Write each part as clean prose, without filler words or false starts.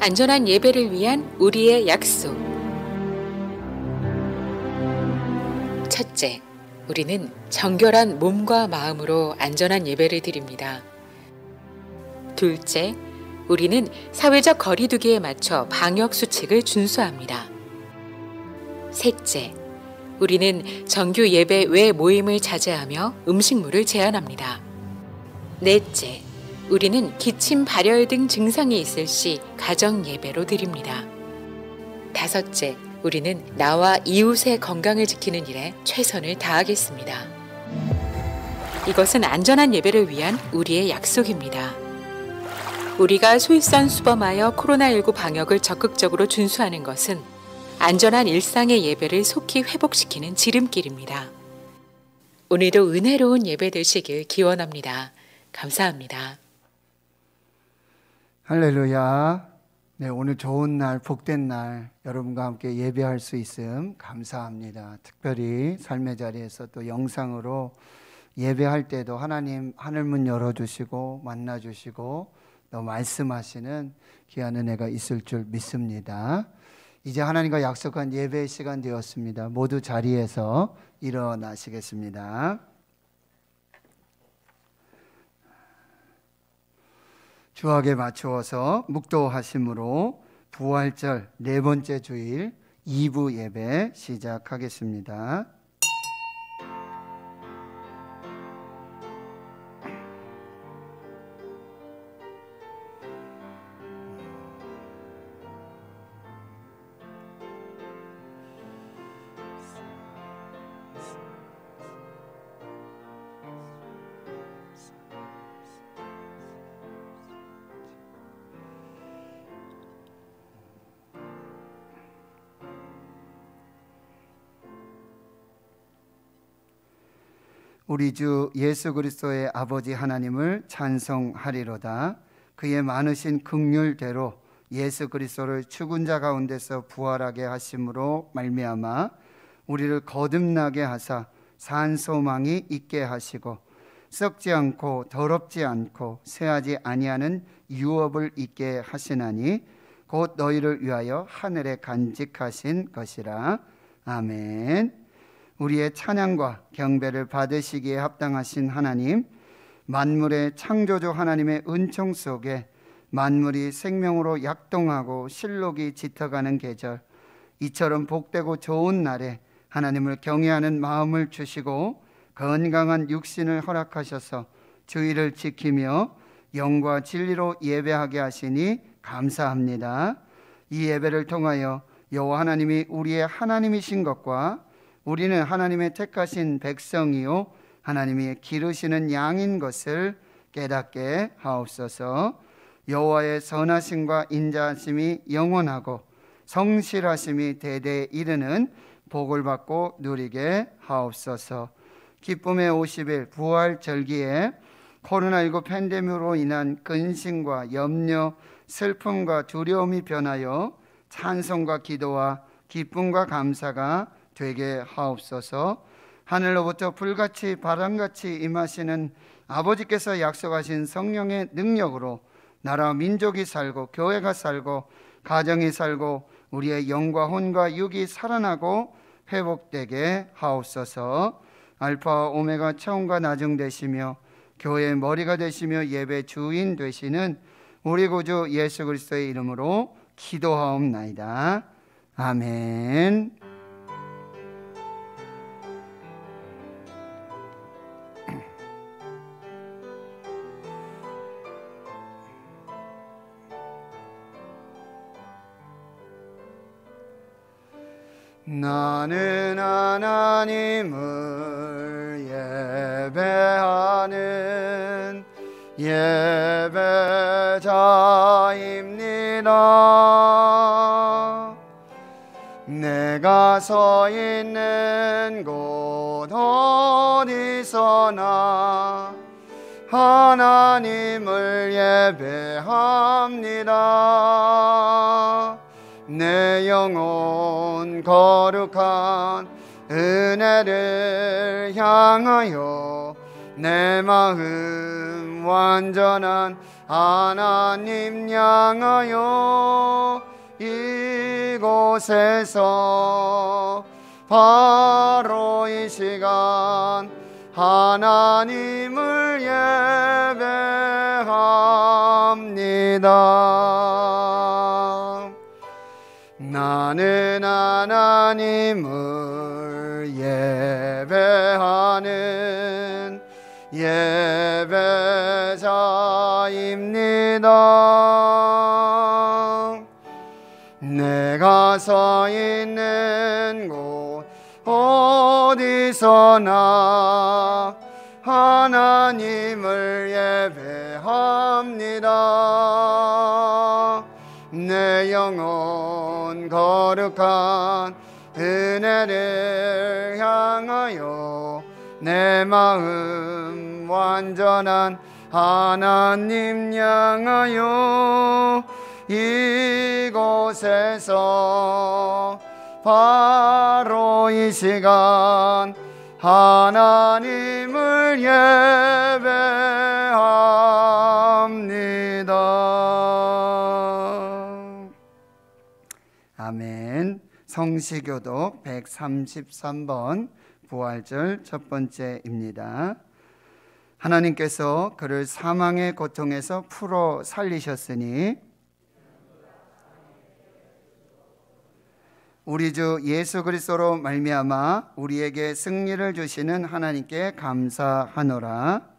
안전한 예배를 위한 우리의 약속. 첫째, 우리는 정결한 몸과 마음으로 안전한 예배를 드립니다. 둘째, 우리는 사회적 거리두기에 맞춰 방역 수칙을 준수합니다. 셋째, 우리는 정규 예배 외 모임을 자제하며 음식물을 제한합니다. 넷째, 우리는 기침, 발열 등 증상이 있을 시 가정 예배로 드립니다. 다섯째, 우리는 나와 이웃의 건강을 지키는 일에 최선을 다하겠습니다. 이것은 안전한 예배를 위한 우리의 약속입니다. 우리가 솔선수범하여 코로나19 방역을 적극적으로 준수하는 것은 안전한 일상의 예배를 속히 회복시키는 지름길입니다. 오늘도 은혜로운 예배 되시길 기원합니다. 감사합니다. 할렐루야. 네, 오늘 좋은 날, 복된 날 여러분과 함께 예배할 수 있음 감사합니다. 특별히 삶의 자리에서 또 영상으로 예배할 때도 하나님 하늘문 열어주시고 만나주시고 또 말씀하시는 귀한 은혜가 있을 줄 믿습니다. 이제 하나님과 약속한 예배의 시간 되었습니다. 모두 자리에서 일어나시겠습니다. 주악에 맞추어서 묵도하심으로 부활절 네 번째 주일 2부 예배 시작하겠습니다. 우리 주 예수 그리스도의 아버지 하나님을 찬송하리로다. 그의 많으신 긍휼대로 예수 그리스도를 죽은 자 가운데서 부활하게 하심으로 말미암아 우리를 거듭나게 하사 산 소망이 있게 하시고 썩지 않고 더럽지 않고 쇠하지 아니하는 유업을 있게 하시나니 곧 너희를 위하여 하늘에 간직하신 것이라. 아멘. 우리의 찬양과 경배를 받으시기에 합당하신 하나님, 만물의 창조주 하나님의 은총 속에 만물이 생명으로 약동하고 실록이 짙어가는 계절, 이처럼 복되고 좋은 날에 하나님을 경외하는 마음을 주시고 건강한 육신을 허락하셔서 주의를 지키며 영과 진리로 예배하게 하시니 감사합니다. 이 예배를 통하여 여호와 하나님이 우리의 하나님이신 것과 우리는 하나님의 택하신 백성이요 하나님이 기르시는 양인 것을 깨닫게 하옵소서. 여호와의 선하심과 인자하심이 영원하고 성실하심이 대대에 이르는 복을 받고 누리게 하옵소서. 기쁨의 50일 부활절기에 코로나19 팬데믹으로 인한 근심과 염려, 슬픔과 두려움이 변하여 찬송과 기도와 기쁨과 감사가 되게 하옵소서. 하늘로부터 불같이 바람같이 임하시는 아버지께서 약속하신 성령의 능력으로 나라 민족이 살고 교회가 살고 가정이 살고 우리의 영과 혼과 육이 살아나고 회복되게 하옵소서. 알파와 오메가 처음과 나중 되시며 교회의 머리가 되시며 예배 주인 되시는 우리 구주 예수 그리스도의 이름으로 기도하옵나이다. 아멘. 나는 하나님을 예배하는 예배자입니다. 내가 서 있는 곳 어디서나 하나님을 예배합니다. 내 영혼 거룩한 은혜를 향하여 내 마음 완전한 하나님 향하여 이곳에서 바로 이 시간 하나님을 예배합니다. 나는 하나님을 예배하는 예배자입니다. 내가 서 있는 곳 어디서나 하나님을 예배합니다. 내 영혼 거룩한 은혜를 향하여 내 마음 완전한 하나님 향하여 이곳에서 바로 이 시간 하나님을 예배합니다. 아멘. 성시교독 133번 부활절 첫 번째입니다. 하나님께서 그를 사망의 고통에서 풀어 살리셨으니 우리 주 예수 그리스도로 말미암아 우리에게 승리를 주시는 하나님께 감사하노라.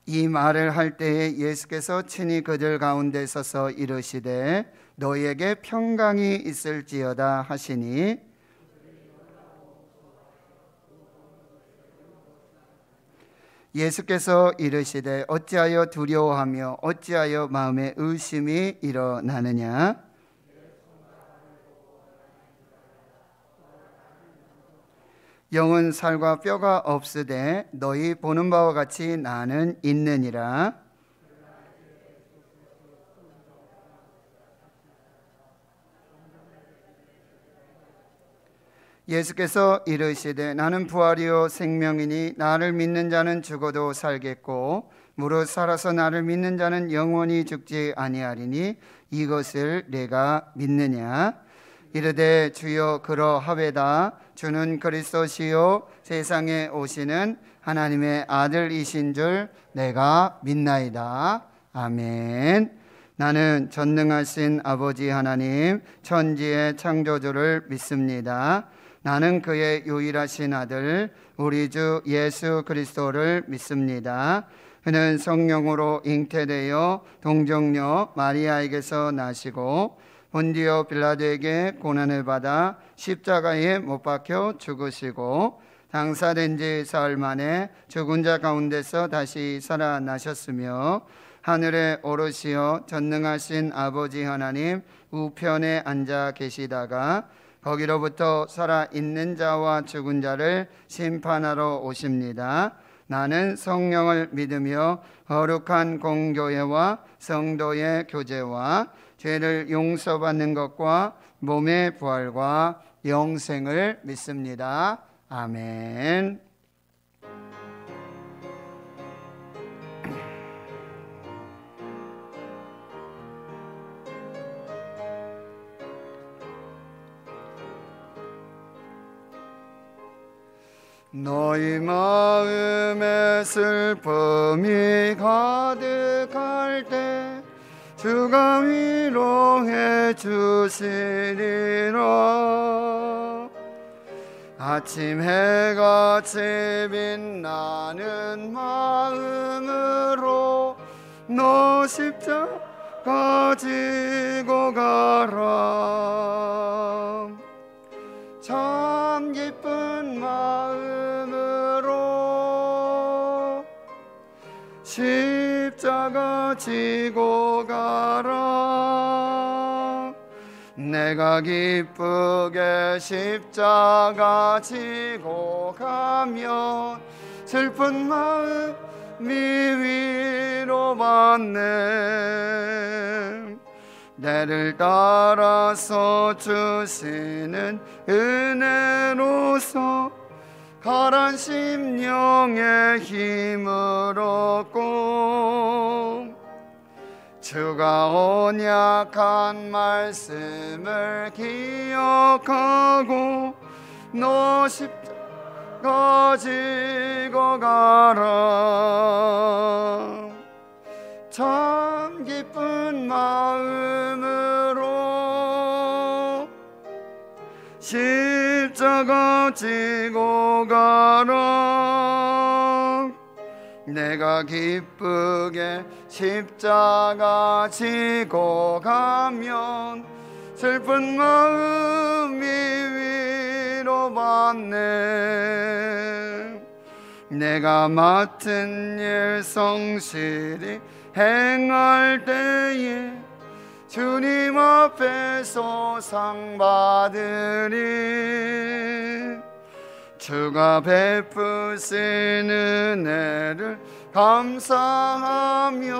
이 말을 할 때에 예수께서 친히 그들 가운데 서서 이르시되 너희에게 평강이 있을지어다 하시니 예수께서 이르시되 어찌하여 두려워하며 어찌하여 마음에 의심이 일어나느냐. 영은 살과 뼈가 없으되 너희 보는 바와 같이 나는 있느니라. 예수께서 이르시되 나는 부활이요 생명이니 나를 믿는 자는 죽어도 살겠고 무릇 살아서 나를 믿는 자는 영원히 죽지 아니하리니 이것을 내가 믿느냐. 이르되 주여 그러하외다. 주는 그리스도시요 세상에 오시는 하나님의 아들이신 줄 내가 믿나이다. 아멘. 나는 전능하신 아버지 하나님 천지의 창조주를 믿습니다. 나는 그의 유일하신 아들 우리 주 예수 그리스도를 믿습니다. 그는 성령으로 잉태되어 동정녀 마리아에게서 나시고 본디오 빌라도에게 고난을 받아 십자가에 못 박혀 죽으시고 장사된 지 사흘 만에 죽은 자 가운데서 다시 살아나셨으며 하늘에 오르시어 전능하신 아버지 하나님 우편에 앉아 계시다가 거기로부터 살아있는 자와 죽은 자를 심판하러 오십니다. 나는 성령을 믿으며 거룩한 공교회와 성도의 교제와 죄를 용서받는 것과 몸의 부활과 영생을 믿습니다. 아멘. 너희 마음에 슬픔이 가득할 때 주가 위로해 주시리라. 아침 해같이 빛나는 마음으로 너 십자가 지고 가라. 참 기쁜 마음으로 십자가 지고 가라. 내가 기쁘게 십자가 지고 가면 슬픈 마음이 위로받네. 나를 따라서 주시는 은혜로서 가란 심령의 힘을 얻고 주가 언약한 말씀을 기억하고 너 십자가 지고 가라. 참 기쁜 마음으로 십자가 지고 가라. 내가 기쁘게 십자가 지고 가면 슬픈 마음이 위로받네. 내가 맡은 일 성실히 행할 때에 주님 앞에서 상 받으리. 주가 베푸신 은혜를 감사하며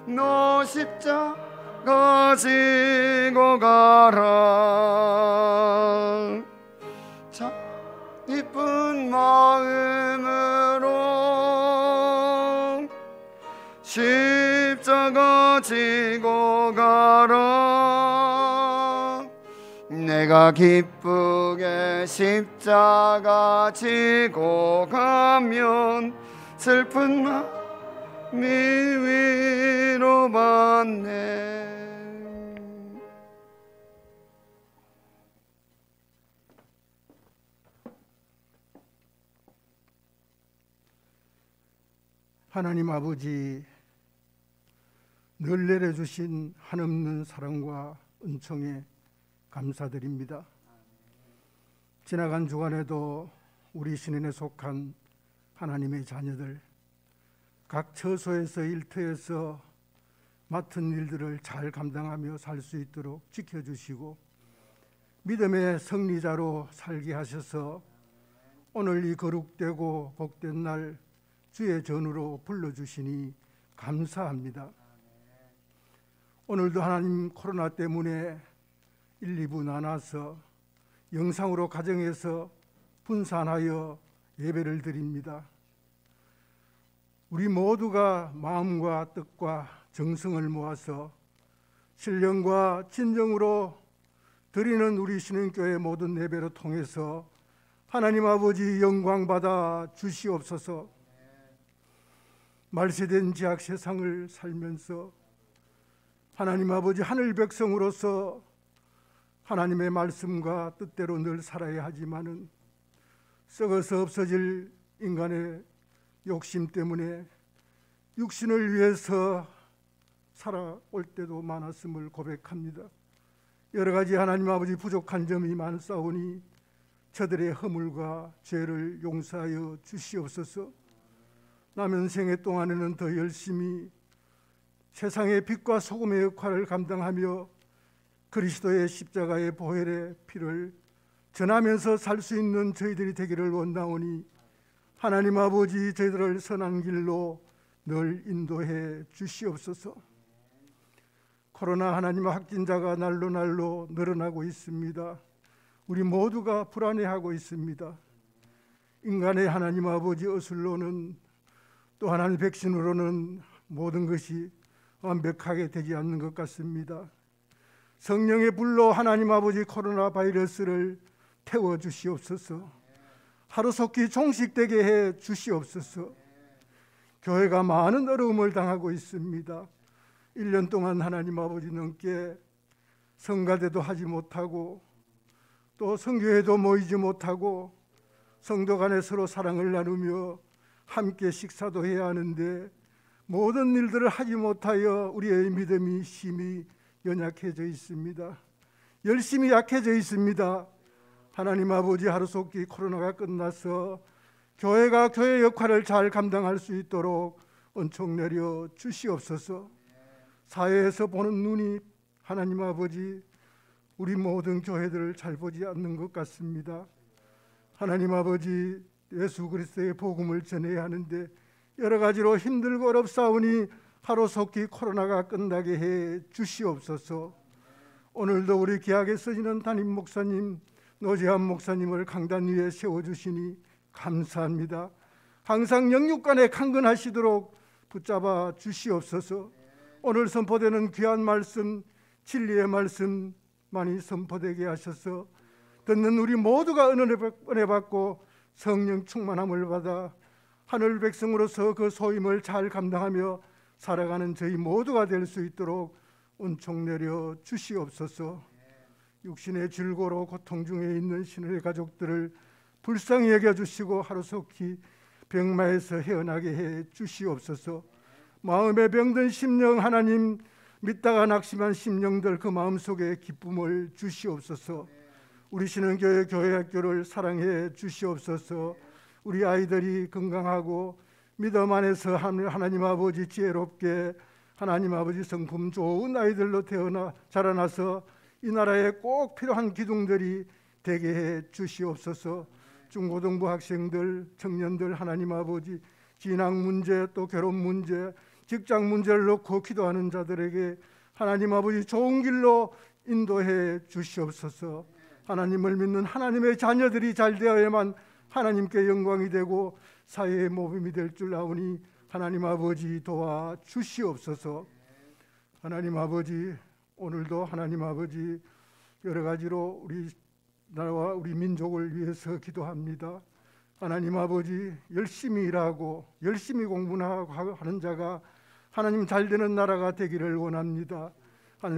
너 십자가 지고 가라. 참 기쁜 마음으로 십자가 지고 가라. 내가 기쁘게 십자가 지고 가면 슬픈 마음이 위로받네. 하나님 아버지, 늘 내려주신 한없는 사랑과 은총에 감사드립니다. 지나간 주간에도 우리 신인에 속한 하나님의 자녀들, 각 처소에서 일터에서 맡은 일들을 잘 감당하며 살 수 있도록 지켜주시고 믿음의 승리자로 살게 하셔서 오늘 이 거룩되고 복된 날 주의 전으로 불러주시니 감사합니다. 오늘도 하나님 코로나 때문에 1, 2부 나눠서 영상으로 가정에서 분산하여 예배를 드립니다. 우리 모두가 마음과 뜻과 정성을 모아서 신령과 진정으로 드리는 우리 신흥교회 모든 예배를 통해서 하나님 아버지 영광 받아 주시옵소서. 말세된 지악 세상을 살면서 하나님 아버지 하늘 백성으로서 하나님의 말씀과 뜻대로 늘 살아야 하지만은 썩어서 없어질 인간의 욕심 때문에 육신을 위해서 살아올 때도 많았음을 고백합니다. 여러 가지 하나님 아버지 부족한 점이 많사오니 저들의 허물과 죄를 용서하여 주시옵소서. 남은 생애 동안에는 더 열심히 세상의 빛과 소금의 역할을 감당하며 그리스도의 십자가의 보혈의 피를 전하면서 살 수 있는 저희들이 되기를 원하오니 하나님 아버지 저희들을 선한 길로 늘 인도해 주시옵소서. 코로나 하나님 확진자가 날로 날로 늘어나고 있습니다. 우리 모두가 불안해하고 있습니다. 인간의 하나님 아버지 어술로는 또 하나님 백신으로는 모든 것이 완벽하게 되지 않는 것 같습니다. 성령의 불로 하나님 아버지 코로나 바이러스를 태워 주시옵소서. 하루속히 종식되게 해 주시옵소서. 교회가 많은 어려움을 당하고 있습니다. 1년 동안 하나님 아버지 넘게 성가대도 하지 못하고 또 성교회도 모이지 못하고 성도 간에 서로 사랑을 나누며 함께 식사도 해야 하는데 모든 일들을 하지 못하여 우리의 믿음이 심히 연약해져 있습니다. 열심히 약해져 있습니다. 하나님 아버지 하루속히 코로나가 끝나서 교회가 교회 역할을 잘 감당할 수 있도록 은총 내려 주시옵소서. 사회에서 보는 눈이 하나님 아버지 우리 모든 교회들을 잘 보지 않는 것 같습니다. 하나님 아버지 예수 그리스도의 복음을 전해야 하는데 여러 가지로 힘들고 어렵사오니 하루속히 코로나가 끝나게 해 주시옵소서. 오늘도 우리 귀하게 쓰시는 담임 목사님 노재한 목사님을 강단 위에 세워주시니 감사합니다. 항상 영육간에 강건하시도록 붙잡아 주시옵소서. 오늘 선포되는 귀한 말씀, 진리의 말씀 많이 선포되게 하셔서 듣는 우리 모두가 은혜 받고 성령 충만함을 받아 하늘 백성으로서 그 소임을 잘 감당하며 살아가는 저희 모두가 될 수 있도록 은총 내려 주시옵소서. 육신의 질고로 고통 중에 있는 신의 가족들을 불쌍히 여겨주시고 하루속히 병마에서 헤어나게 해 주시옵소서. 마음에 병든 심령 하나님, 믿다가 낙심한 심령들 그 마음속에 기쁨을 주시옵소서. 우리 신흥교회 교회학교를 사랑해 주시옵소서. 우리 아이들이 건강하고 믿음 안에서 하나님 아버지 지혜롭게 하나님 아버지 성품 좋은 아이들로 자라나서 이 나라에 꼭 필요한 기둥들이 되게 해 주시옵소서. 중고등부 학생들, 청년들 하나님 아버지 진학 문제 또 결혼 문제, 직장 문제를 놓고 기도하는 자들에게 하나님 아버지 좋은 길로 인도해 주시옵소서. 하나님을 믿는 하나님의 자녀들이 잘 되어야만 하나님께 영광이 되고 사회의 모범이 될 줄 아오니 하나님 아버지 도와 주시옵소서. 하나님 아버지, 오늘도 하나님 아버지 여러 가지로 우리 나라와 우리 민족을 위해서 기도합니다. 하나님 아버지, 열심히 일하고 열심히 공부하고 하는 자가 하나님 잘 되는 나라가 되기를 원합니다.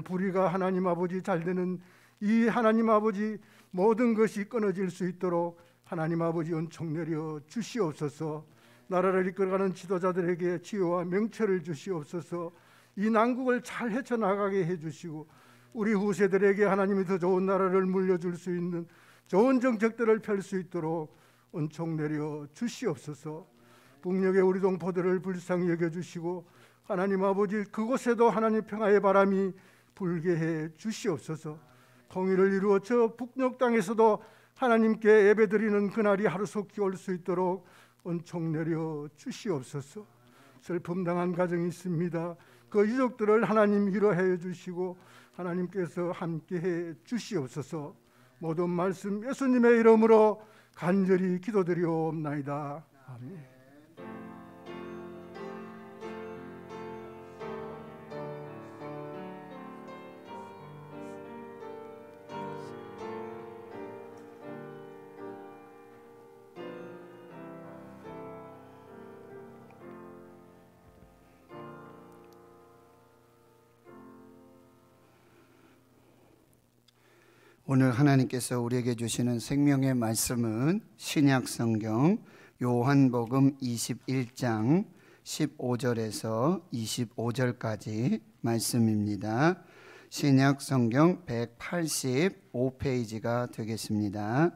불의가 하나님 아버지 잘 되는 이 하나님 아버지 모든 것이 끊어질 수 있도록 하나님 아버지 은총 내려 주시옵소서. 나라를 이끌어가는 지도자들에게 지혜와 명철을 주시옵소서. 이 난국을 잘 헤쳐나가게 해주시고 우리 후세들에게 하나님이 더 좋은 나라를 물려줄 수 있는 좋은 정책들을 펼 수 있도록 은총 내려 주시옵소서. 북녘의 우리 동포들을 불쌍히 여겨주시고 하나님 아버지 그곳에도 하나님 평화의 바람이 불게 해 주시옵소서. 통일을 이루어 저 북녘 땅에서도 하나님께 예배드리는 그날이 하루속히 올 수 있도록 은총 내려 주시옵소서. 슬픔 당한 가정이 있습니다. 그 유족들을 하나님 위로해 주시고 하나님께서 함께해 주시옵소서. 모든 말씀 예수님의 이름으로 간절히 기도드리옵나이다. 아멘. 오늘 하나님께서 우리에게 주시는 생명의 말씀은 신약성경 요한복음 21장 15절에서 25절까지 말씀입니다. 신약성경 185페이지가 되겠습니다.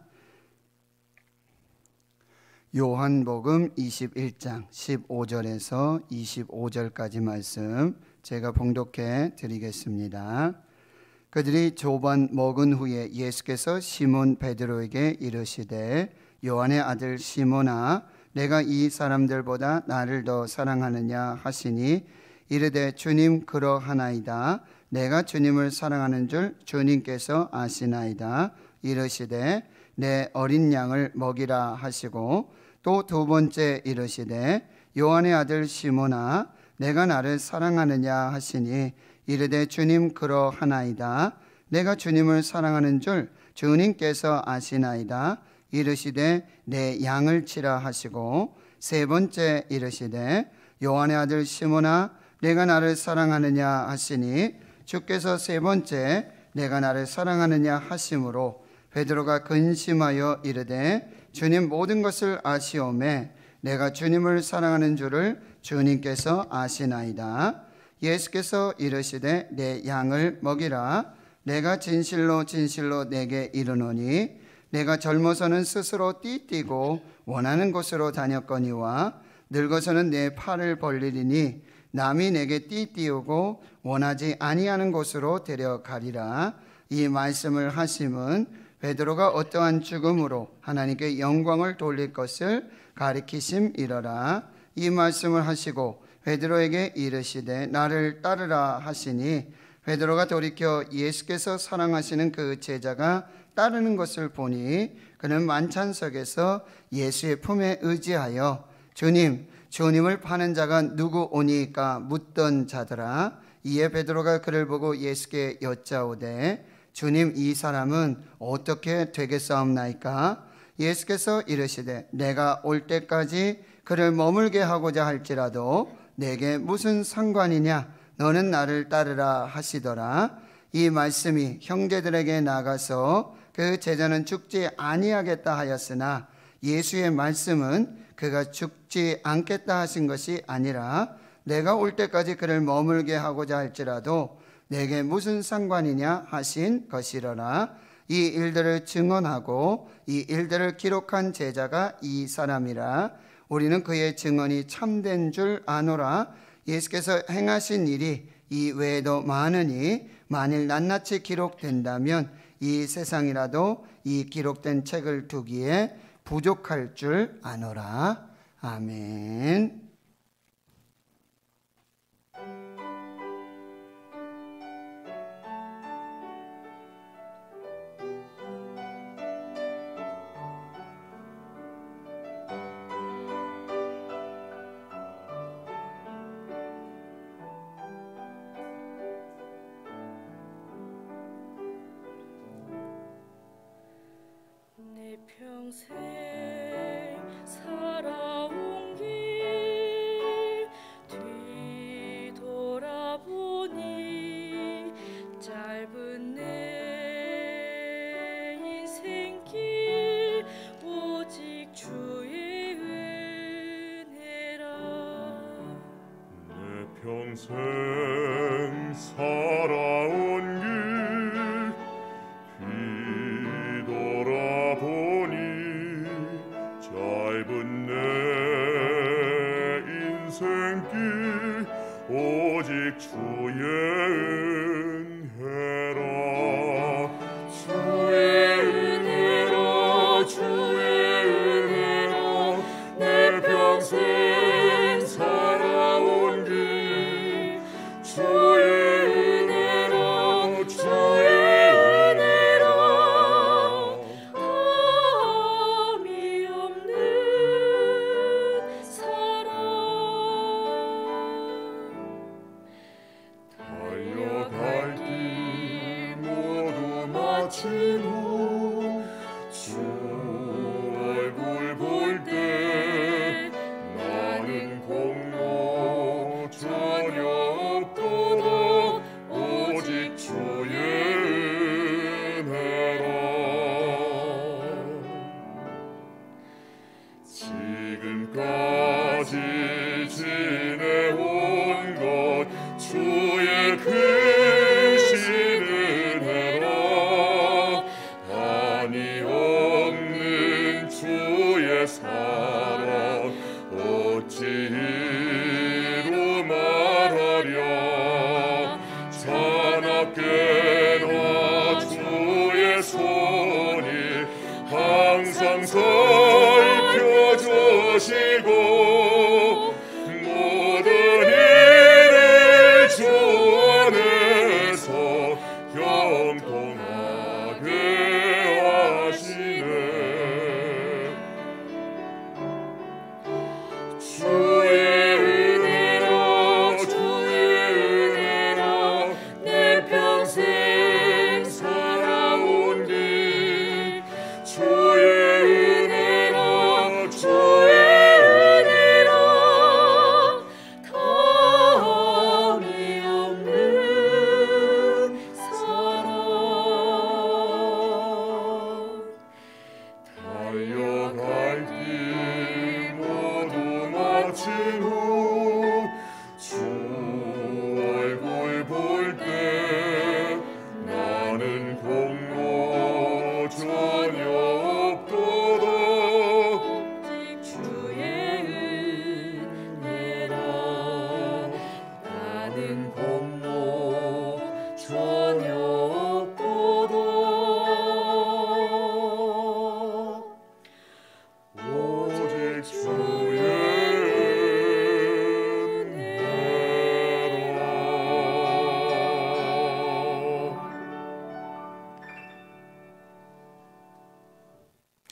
요한복음 21장 15절에서 25절까지 말씀 제가 봉독해 드리겠습니다. 그들이 조반 먹은 후에 예수께서 시몬 베드로에게 이르시되 요한의 아들 시몬아 내가 이 사람들보다 나를 더 사랑하느냐 하시니 이르되 주님 그러하나이다. 내가 주님을 사랑하는 줄 주님께서 아시나이다. 이르시되 내 어린 양을 먹이라 하시고 또 두 번째 이르시되 요한의 아들 시몬아 내가 나를 사랑하느냐 하시니 이르되 주님 그러하나이다. 내가 주님을 사랑하는 줄 주님께서 아시나이다. 이르시되 내 양을 치라 하시고 세 번째 이르시되 요한의 아들 시몬아 내가 나를 사랑하느냐 하시니 주께서 세 번째 내가 나를 사랑하느냐 하심으로 베드로가 근심하여 이르되 주님 모든 것을 아시오매 내가 주님을 사랑하는 줄을 주님께서 아시나이다. 예수께서 이르시되 내 양을 먹이라. 내가 진실로 진실로 내게 이르노니 내가 젊어서는 스스로 띠뛰고 원하는 곳으로 다녔거니와 늙어서는 내 팔을 벌리리니 남이 내게 띠띠우고 원하지 아니하는 곳으로 데려가리라. 이 말씀을 하심은 베드로가 어떠한 죽음으로 하나님께 영광을 돌릴 것을 가리키심이러라. 이 말씀을 하시고 베드로에게 이르시되 나를 따르라 하시니 베드로가 돌이켜 예수께서 사랑하시는 그 제자가 따르는 것을 보니 그는 만찬석에서 예수의 품에 의지하여 주님을 파는 자가 누구 오니까 묻던 자더라. 이에 베드로가 그를 보고 예수께 여짜오되 주님, 이 사람은 어떻게 되겠사옵나이까? 예수께서 이르시되 내가 올 때까지 그를 머물게 하고자 할지라도 내게 무슨 상관이냐? 너는 나를 따르라 하시더라. 이 말씀이 형제들에게 나가서 그 제자는 죽지 아니하겠다 하였으나 예수의 말씀은 그가 죽지 않겠다 하신 것이 아니라 내가 올 때까지 그를 머물게 하고자 할지라도 내게 무슨 상관이냐 하신 것이로라. 이 일들을 증언하고 이 일들을 기록한 제자가 이 사람이라. 우리는 그의 증언이 참된 줄 아노라. 예수께서 행하신 일이 이 외에도 많으니 만일 낱낱이 기록된다면 이 세상이라도 이 기록된 책을 두기에 부족할 줄 아노라. 아멘. 내 평생 살아온 길 뒤돌아보니 짧은 내 인생길 오직 주의 은혜라. 내 평생 살아온 길 뒤돌아보니 짧은 내 인생길 오직 주의 은혜라. 주의 은혜로 주의 은혜로 내 평생 살아온 길 주의 은혜로 주의 은혜로 흠이 없는 사랑 달려가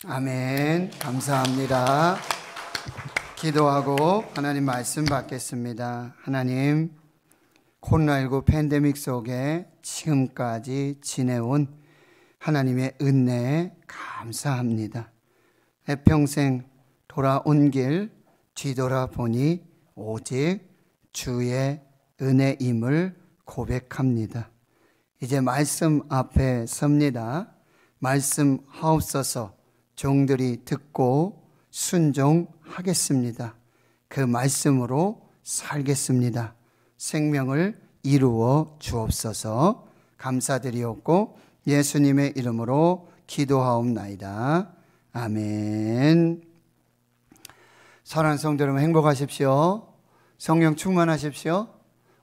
아멘. 감사합니다. 기도하고 하나님 말씀 받겠습니다. 하나님, 코로나19 팬데믹 속에 지금까지 지내온 하나님의 은혜에 감사합니다. 내 평생 돌아온 길 뒤돌아보니 오직 주의 은혜임을 고백합니다. 이제 말씀 앞에 섭니다. 말씀하옵소서. 종들이 듣고 순종하겠습니다. 그 말씀으로 살겠습니다. 생명을 이루어 주옵소서. 감사드리옵고 예수님의 이름으로 기도하옵나이다. 아멘. 사랑하는 성도 여러분, 행복하십시오. 성령 충만하십시오.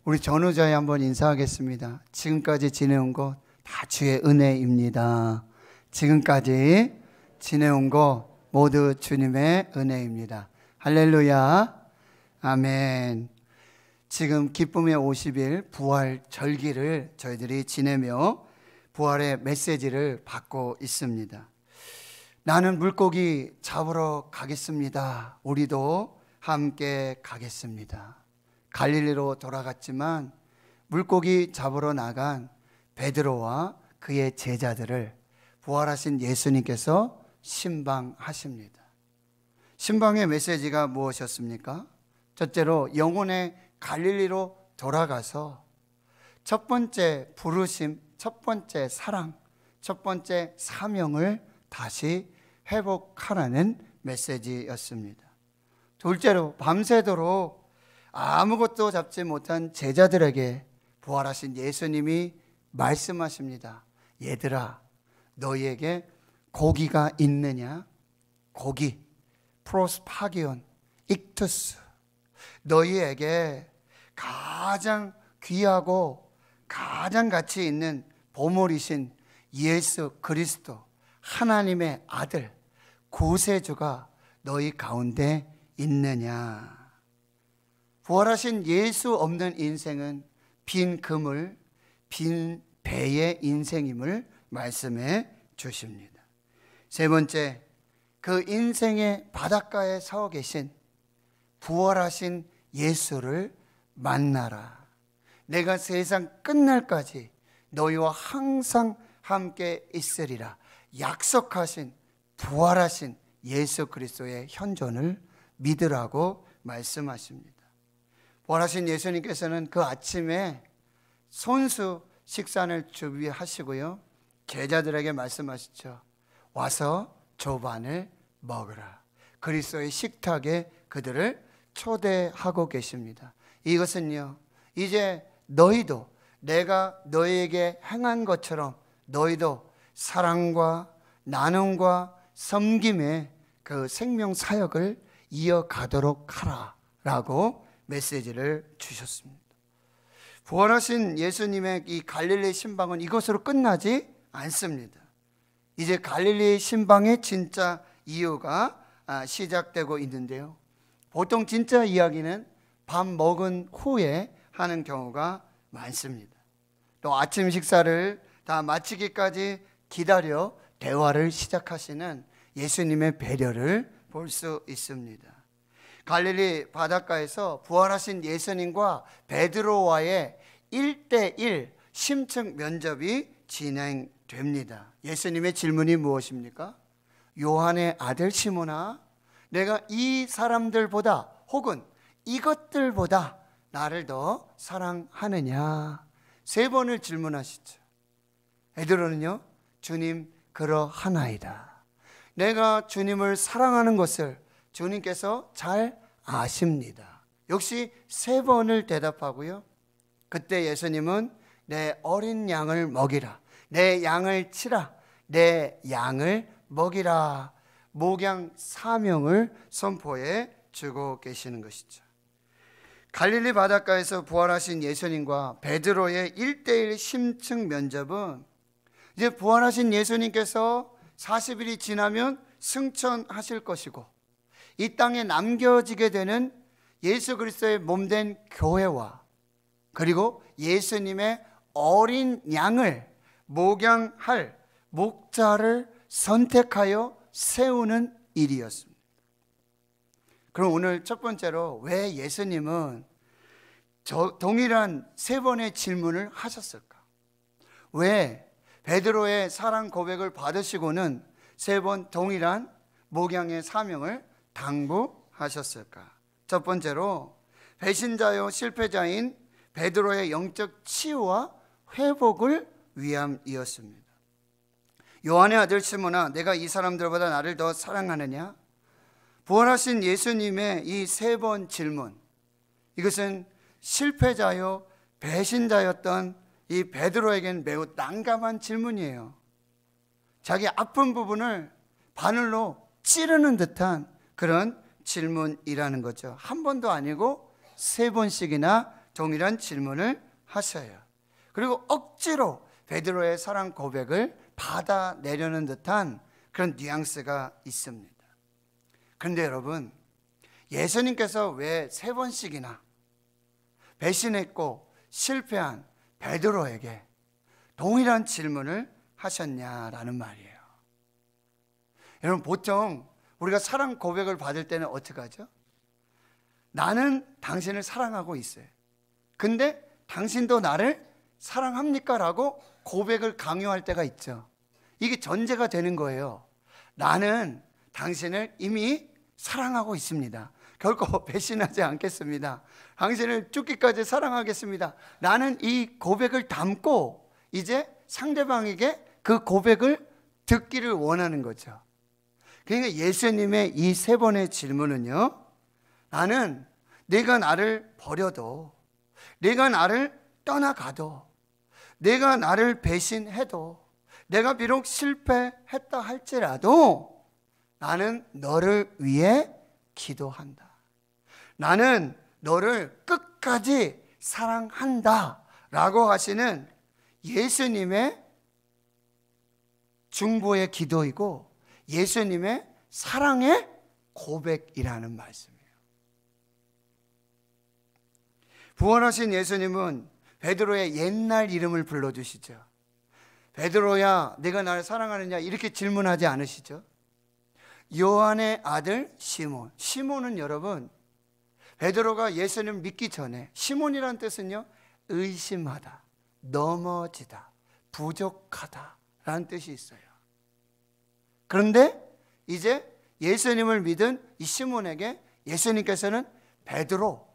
우리 전우자에 한번 인사하겠습니다. 지금까지 지내온 것 다 주의 은혜입니다. 지금까지 지내온 것 모두 주님의 은혜입니다. 할렐루야. 아멘. 지금 기쁨의 50일 부활 절기를 저희들이 지내며 부활의 메시지를 받고 있습니다. 나는 물고기 잡으러 가겠습니다. 우리도 함께 가겠습니다. 갈릴리로 돌아갔지만 물고기 잡으러 나간 베드로와 그의 제자들을 부활하신 예수님께서 신방하십니다. 신방의 메시지가 무엇이었습니까? 첫째로 영혼의 갈릴리로 돌아가서 첫 번째 부르심, 첫 번째 사랑, 첫 번째 사명을 다시 회복하라는 메시지였습니다. 둘째로 밤새도록 아무것도 잡지 못한 제자들에게 부활하신 예수님이 말씀하십니다. 얘들아, 너희에게 고기가 있느냐? 고기, 프로스파기온, 익투스. 너희에게 가장 귀하고 가장 가치 있는 보물이신 예수 그리스도 하나님의 아들 구세주가 너희 가운데 있느냐? 부활하신 예수 없는 인생은 빈 그물, 빈 배의 인생임을 말씀해 주십니다. 세 번째, 그 인생의 바닷가에 서 계신 부활하신 예수를 만나라. 내가 세상 끝날까지 너희와 항상 함께 있으리라 약속하신 부활하신 예수 그리스도의 현존을 믿으라고 말씀하십니다. 부활하신 예수님께서는 그 아침에 손수 식사를 준비하시고요, 제자들에게 말씀하시죠. 와서 조반을 먹으라. 그리스도의 식탁에 그들을 초대하고 계십니다. 이것은요, 이제 너희도 내가 너희에게 행한 것처럼 너희도 사랑과 나눔과 섬김의 그 생명 사역을 이어가도록 하라 라고 메시지를 주셨습니다. 부활하신 예수님의 이 갈릴리 신방은 이것으로 끝나지 않습니다. 이제 갈릴리 신방의 진짜 이유가 시작되고 있는데요, 보통 진짜 이야기는 밥 먹은 후에 하는 경우가 많습니다. 또 아침 식사를 다 마치기까지 기다려 대화를 시작하시는 예수님의 배려를 볼 수 있습니다. 갈릴리 바닷가에서 부활하신 예수님과 베드로와의 1대1 심층 면접이 진행됩니다. 예수님의 질문이 무엇입니까? 요한의 아들 시몬아, 내가 이 사람들보다 혹은 이것들보다 나를 더 사랑하느냐? 세 번을 질문하시죠. 베드로는요, 주님 그러하나이다. 내가 주님을 사랑하는 것을 주님께서 잘 아십니다. 역시 세 번을 대답하고요, 그때 예수님은 내 어린 양을 먹이라, 내 양을 치라, 내 양을 먹이라, 목양 사명을 선포해 주고 계시는 것이죠. 갈릴리 바닷가에서 부활하신 예수님과 베드로의 1대1 심층 면접은 이제 부활하신 예수님께서 40일이 지나면 승천하실 것이고 이 땅에 남겨지게 되는 예수 그리스도의 몸된 교회와 그리고 예수님의 어린 양을 목양할 목자를 선택하여 세우는 일이었습니다. 그럼 오늘 첫 번째로 왜 예수님은 동일한 3번의 질문을 하셨을까? 왜 베드로의 사랑 고백을 받으시고는 3번 동일한 목양의 사명을 당부하셨을까? 첫 번째로 배신자요 실패자인 베드로의 영적 치유와 회복을 위함이었습니다. 요한의 아들 시몬아, 내가 이 사람들보다 나를 더 사랑하느냐? 부활하신 예수님의 이 3번 질문, 이것은 실패자요 배신자였던 이 베드로에겐 매우 난감한 질문이에요. 자기 아픈 부분을 바늘로 찌르는 듯한 그런 질문이라는 거죠. 한 번도 아니고 3번씩이나 동일한 질문을 하셔요. 그리고 억지로 베드로의 사랑 고백을 받아내려는 듯한 그런 뉘앙스가 있습니다. 그런데 여러분, 예수님께서 왜 3번씩이나 배신했고 실패한 베드로에게 동일한 질문을 하셨냐라는 말이에요. 여러분, 보통 우리가 사랑 고백을 받을 때는 어떻게 하죠? 나는 당신을 사랑하고 있어요. 근데 당신도 나를 사랑합니까? 라고 고백을 강요할 때가 있죠. 이게 전제가 되는 거예요. 나는 당신을 이미 사랑하고 있습니다. 결코 배신하지 않겠습니다. 당신을 죽기까지 사랑하겠습니다. 나는 이 고백을 담고 이제 상대방에게 그 고백을 듣기를 원하는 거죠. 그러니까 예수님의 이 3번의 질문은요, 나는 내가 나를 버려도, 내가 나를 떠나가도, 내가 나를 배신해도, 내가 비록 실패했다 할지라도 나는 너를 위해 기도한다. 나는 너를 끝까지 사랑한다 라고 하시는 예수님의 중보의 기도이고 예수님의 사랑의 고백이라는 말씀이에요. 부활하신 예수님은 베드로의 옛날 이름을 불러주시죠. 베드로야, 내가 나를 사랑하느냐? 이렇게 질문하지 않으시죠. 요한의 아들 시몬. 시몬은 여러분, 베드로가 예수님을 믿기 전에, 시몬이라는 뜻은요, 의심하다, 넘어지다, 부족하다 라는 뜻이 있어요. 그런데 이제 예수님을 믿은 이 시몬에게 예수님께서는 베드로,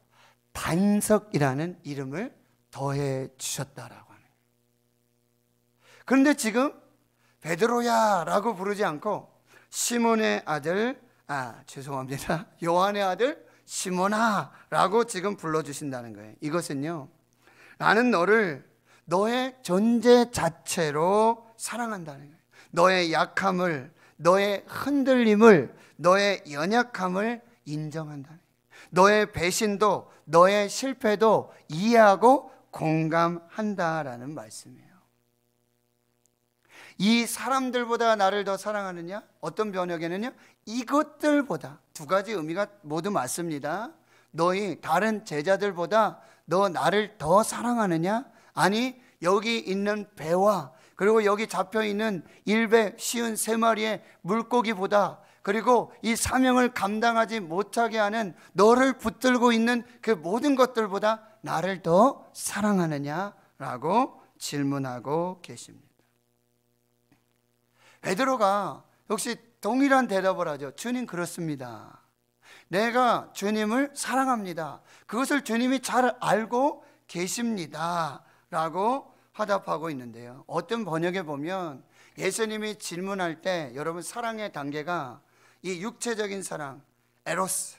반석이라는 이름을 더해 주셨다라고 하는. 그런데 지금 베드로야 라고 부르지 않고 시몬의 아들, 죄송합니다, 요한의 아들 시몬아 라고 지금 불러주신다는 거예요. 이것은요, 나는 너를 너의 존재 자체로 사랑한다는 거예요. 너의 약함을, 너의 흔들림을, 너의 연약함을 인정한다는 거예요. 너의 배신도, 너의 실패도 이해하고 공감한다라는 말씀이에요. 이 사람들보다 나를 더 사랑하느냐? 어떤 번역에는요, 이것들보다, 두 가지 의미가 모두 맞습니다. 너희 다른 제자들보다 너 나를 더 사랑하느냐? 아니, 여기 있는 배와 그리고 여기 잡혀있는 153마리의 물고기보다, 그리고 이 사명을 감당하지 못하게 하는 너를 붙들고 있는 그 모든 것들보다 나를 더 사랑하느냐라고 질문하고 계십니다. 베드로가 역시 동일한 대답을 하죠. 주님, 그렇습니다. 내가 주님을 사랑합니다. 그것을 주님이 잘 알고 계십니다 라고 화답하고 있는데요, 어떤 번역에 보면 예수님이 질문할 때 여러분, 사랑의 단계가 이 육체적인 사랑, 에로스,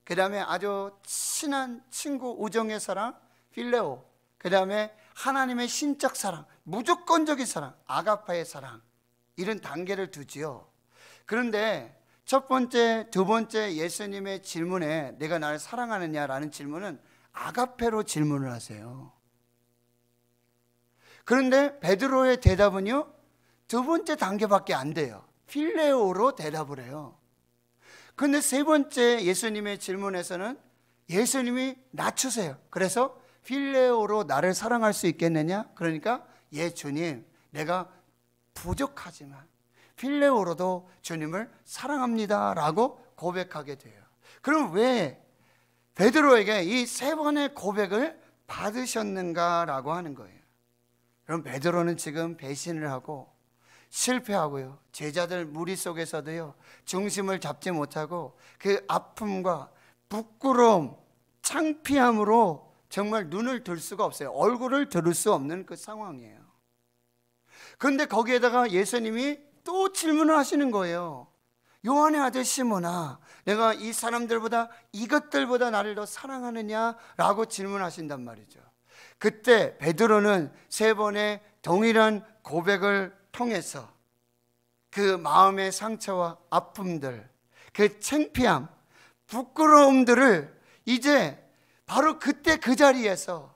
그 다음에 아주 친한 친구 우정의 사랑, 필레오, 그 다음에 하나님의 신적 사랑, 무조건적인 사랑, 아가파의 사랑, 이런 단계를 두지요. 그런데 첫 번째, 두 번째 예수님의 질문에 내가 나를 사랑하느냐라는 질문은 아가페로 질문을 하세요. 그런데 베드로의 대답은요, 두 번째 단계밖에 안 돼요. 필레오로 대답을 해요. 그런데 세 번째 예수님의 질문에서는 예수님이 낮추세요. 그래서 필레오로 나를 사랑할 수 있겠느냐? 그러니까 예 주님, 내가 부족하지만 필레오로도 주님을 사랑합니다라고 고백하게 돼요. 그럼 왜 베드로에게 이 3번의 고백을 받으셨는가라고 하는 거예요. 그럼 베드로는 지금 배신을 하고 실패하고요, 제자들 무리 속에서도요 중심을 잡지 못하고 그 아픔과 부끄러움, 창피함으로 정말 눈을 들 수가 없어요. 얼굴을 들을 수 없는 그 상황이에요. 그런데 거기에다가 예수님이 또 질문을 하시는 거예요. 요한의 아들 시몬아, 내가 이 사람들보다, 이것들보다 나를 더 사랑하느냐라고 질문하신단 말이죠. 그때 베드로는 3번의 동일한 고백을 통해서 그 마음의 상처와 아픔들, 그 창피함, 부끄러움들을 이제 바로 그때 그 자리에서,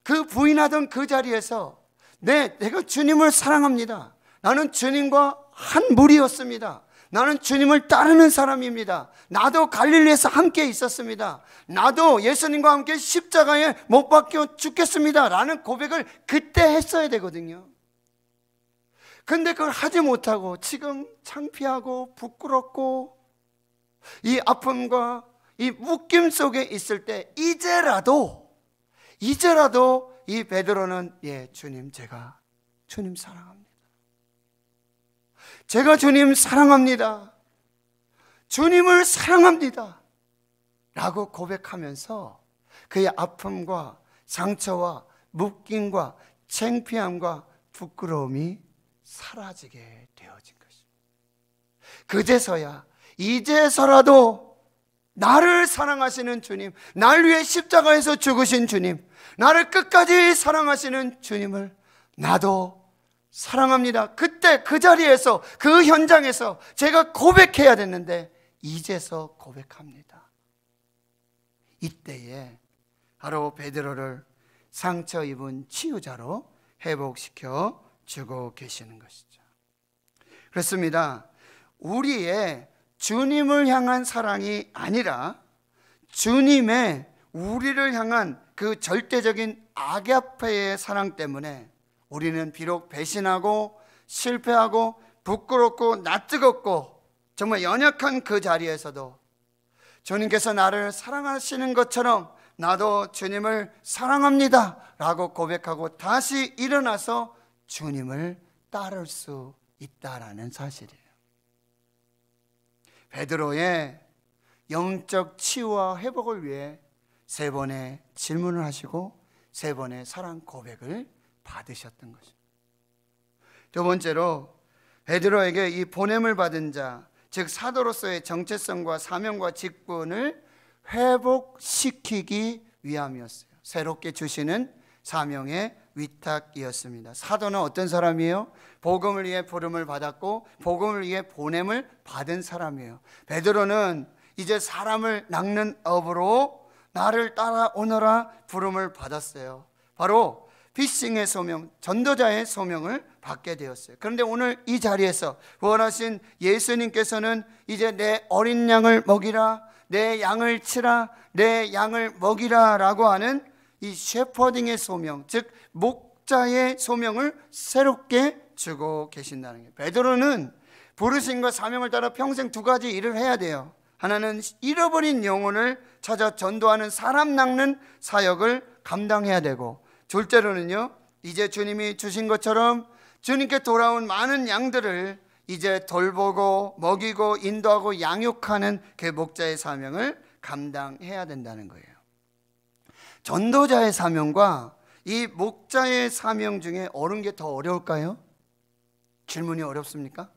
그 부인하던 그 자리에서 내가 주님을 사랑합니다. 나는 주님과 한 무리였습니다. 나는 주님을 따르는 사람입니다. 나도 갈릴리에서 함께 있었습니다. 나도 예수님과 함께 십자가에 못 박혀 죽겠습니다 라는 고백을 그때 했어야 되거든요. 근데 그걸 하지 못하고 지금 창피하고 부끄럽고 이 아픔과 이 묶임 속에 있을 때 이제라도 이 베드로는 주님, 제가 주님 사랑합니다. 제가 주님 사랑합니다. 주님을 사랑합니다 라고 고백하면서 그의 아픔과 상처와 묶임과 창피함과 부끄러움이 사라지게 되어진 것입니다. 그제서야, 이제서라도 나를 사랑하시는 주님, 날 위해 십자가에서 죽으신 주님, 나를 끝까지 사랑하시는 주님을 나도 사랑합니다. 그때 그 자리에서, 그 현장에서 제가 고백해야 됐는데 이제서 고백합니다. 이때에 바로 베드로를 상처 입은 치유자로 회복시켜 주고 계시는 것이죠. 그렇습니다. 우리의 주님을 향한 사랑이 아니라 주님의 우리를 향한 그 절대적인 아가페의 사랑 때문에 우리는 비록 배신하고 실패하고 부끄럽고 낯뜨겁고 정말 연약한 그 자리에서도 주님께서 나를 사랑하시는 것처럼 나도 주님을 사랑합니다 라고 고백하고 다시 일어나서 주님을 따를 수 있다라는 사실이에요. 베드로의 영적 치유와 회복을 위해 3번의 질문을 하시고 3번의 사랑 고백을 받으셨던 것입니다. 두 번째로 베드로에게 이 보냄을 받은 자, 즉 사도로서의 정체성과 사명과 직분을 회복시키기 위함이었어요. 새롭게 주시는 사명의 위탁이었습니다. 사도는 어떤 사람이에요? 복음을 위해 부름을 받았고 복음을 위해 보냄을 받은 사람이에요. 베드로는 이제 사람을 낚는 업으로 나를 따라오너라 부름을 받았어요. 바로 피싱의 소명, 전도자의 소명을 받게 되었어요. 그런데 오늘 이 자리에서 부활하신 예수님께서는 이제 내 어린 양을 먹이라, 내 양을 치라, 내 양을 먹이라 라고 하는 이 셰퍼딩의 소명, 즉 목자의 소명을 새롭게 주고 계신다는 거예요. 베드로는 부르심과 사명을 따라 평생 2가지 일을 해야 돼요. 하나는 잃어버린 영혼을 찾아 전도하는 사람 낚는 사역을 감당해야 되고, 둘째로는요, 이제 주님이 주신 것처럼 주님께 돌아온 많은 양들을 이제 돌보고 먹이고 인도하고 양육하는 그 목자의 사명을 감당해야 된다는 거예요. 전도자의 사명과 이 목자의 사명 중에 어느 게 더 어려울까요? 질문이 어렵습니까?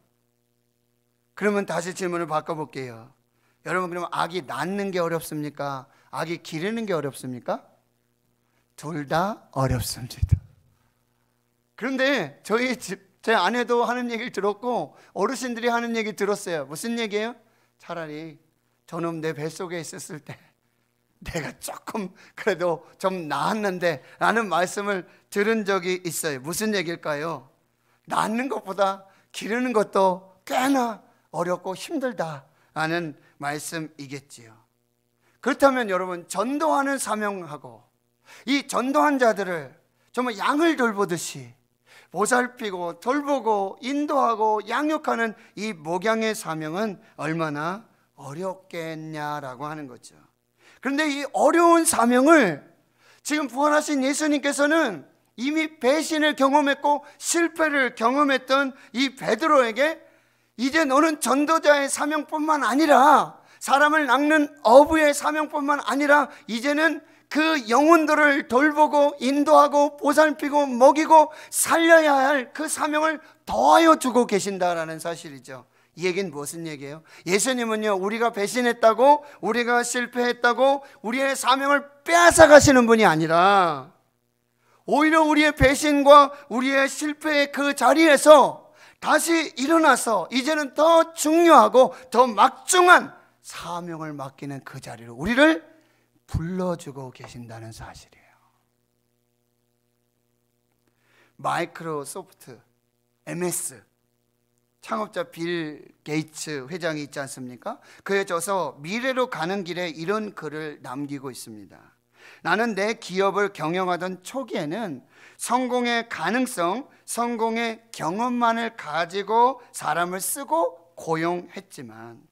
그러면 다시 질문을 바꿔볼게요. 여러분, 그러면 아기 낳는 게 어렵습니까? 아기 기르는 게 어렵습니까? 둘 다 어렵습니다. 그런데 제 아내도 하는 얘기를 들었고 어르신들이 하는 얘기 들었어요. 무슨 얘기예요? 차라리 저놈 내 뱃속에 있었을 때 내가 조금 그래도 좀 나았는데 라는 말씀을 들은 적이 있어요. 무슨 얘기일까요? 낳는 것보다 기르는 것도 꽤나 어렵고 힘들다라는 말씀이겠지요. 그렇다면 여러분, 전도하는 사명하고 이 전도한 자들을 정말 양을 돌보듯이 보살피고 돌보고 인도하고 양육하는 이 목양의 사명은 얼마나 어렵겠냐라고 하는 거죠. 그런데 이 어려운 사명을 지금 부활하신 예수님께서는 이미 배신을 경험했고 실패를 경험했던 이 베드로에게 이제 너는 전도자의 사명뿐만 아니라 사람을 낚는 어부의 사명뿐만 아니라 이제는 그 영혼들을 돌보고 인도하고 보살피고 먹이고 살려야 할 그 사명을 더하여 주고 계신다라는 사실이죠. 이 얘기는 무슨 얘기예요? 예수님은요, 우리가 배신했다고, 우리가 실패했다고 우리의 사명을 빼앗아 가시는 분이 아니라 오히려 우리의 배신과 우리의 실패의 그 자리에서 다시 일어나서 이제는 더 중요하고 더 막중한 사명을 맡기는 그 자리로 우리를 불러주고 계신다는 사실이에요. 마이크로소프트, MS 창업자 빌 게이츠 회장이 있지 않습니까? 그에 져서 미래로 가는 길에 이런 글을 남기고 있습니다. 나는 내 기업을 경영하던 초기에는 성공의 가능성, 성공의 경험만을 가지고 사람을 쓰고 고용했지만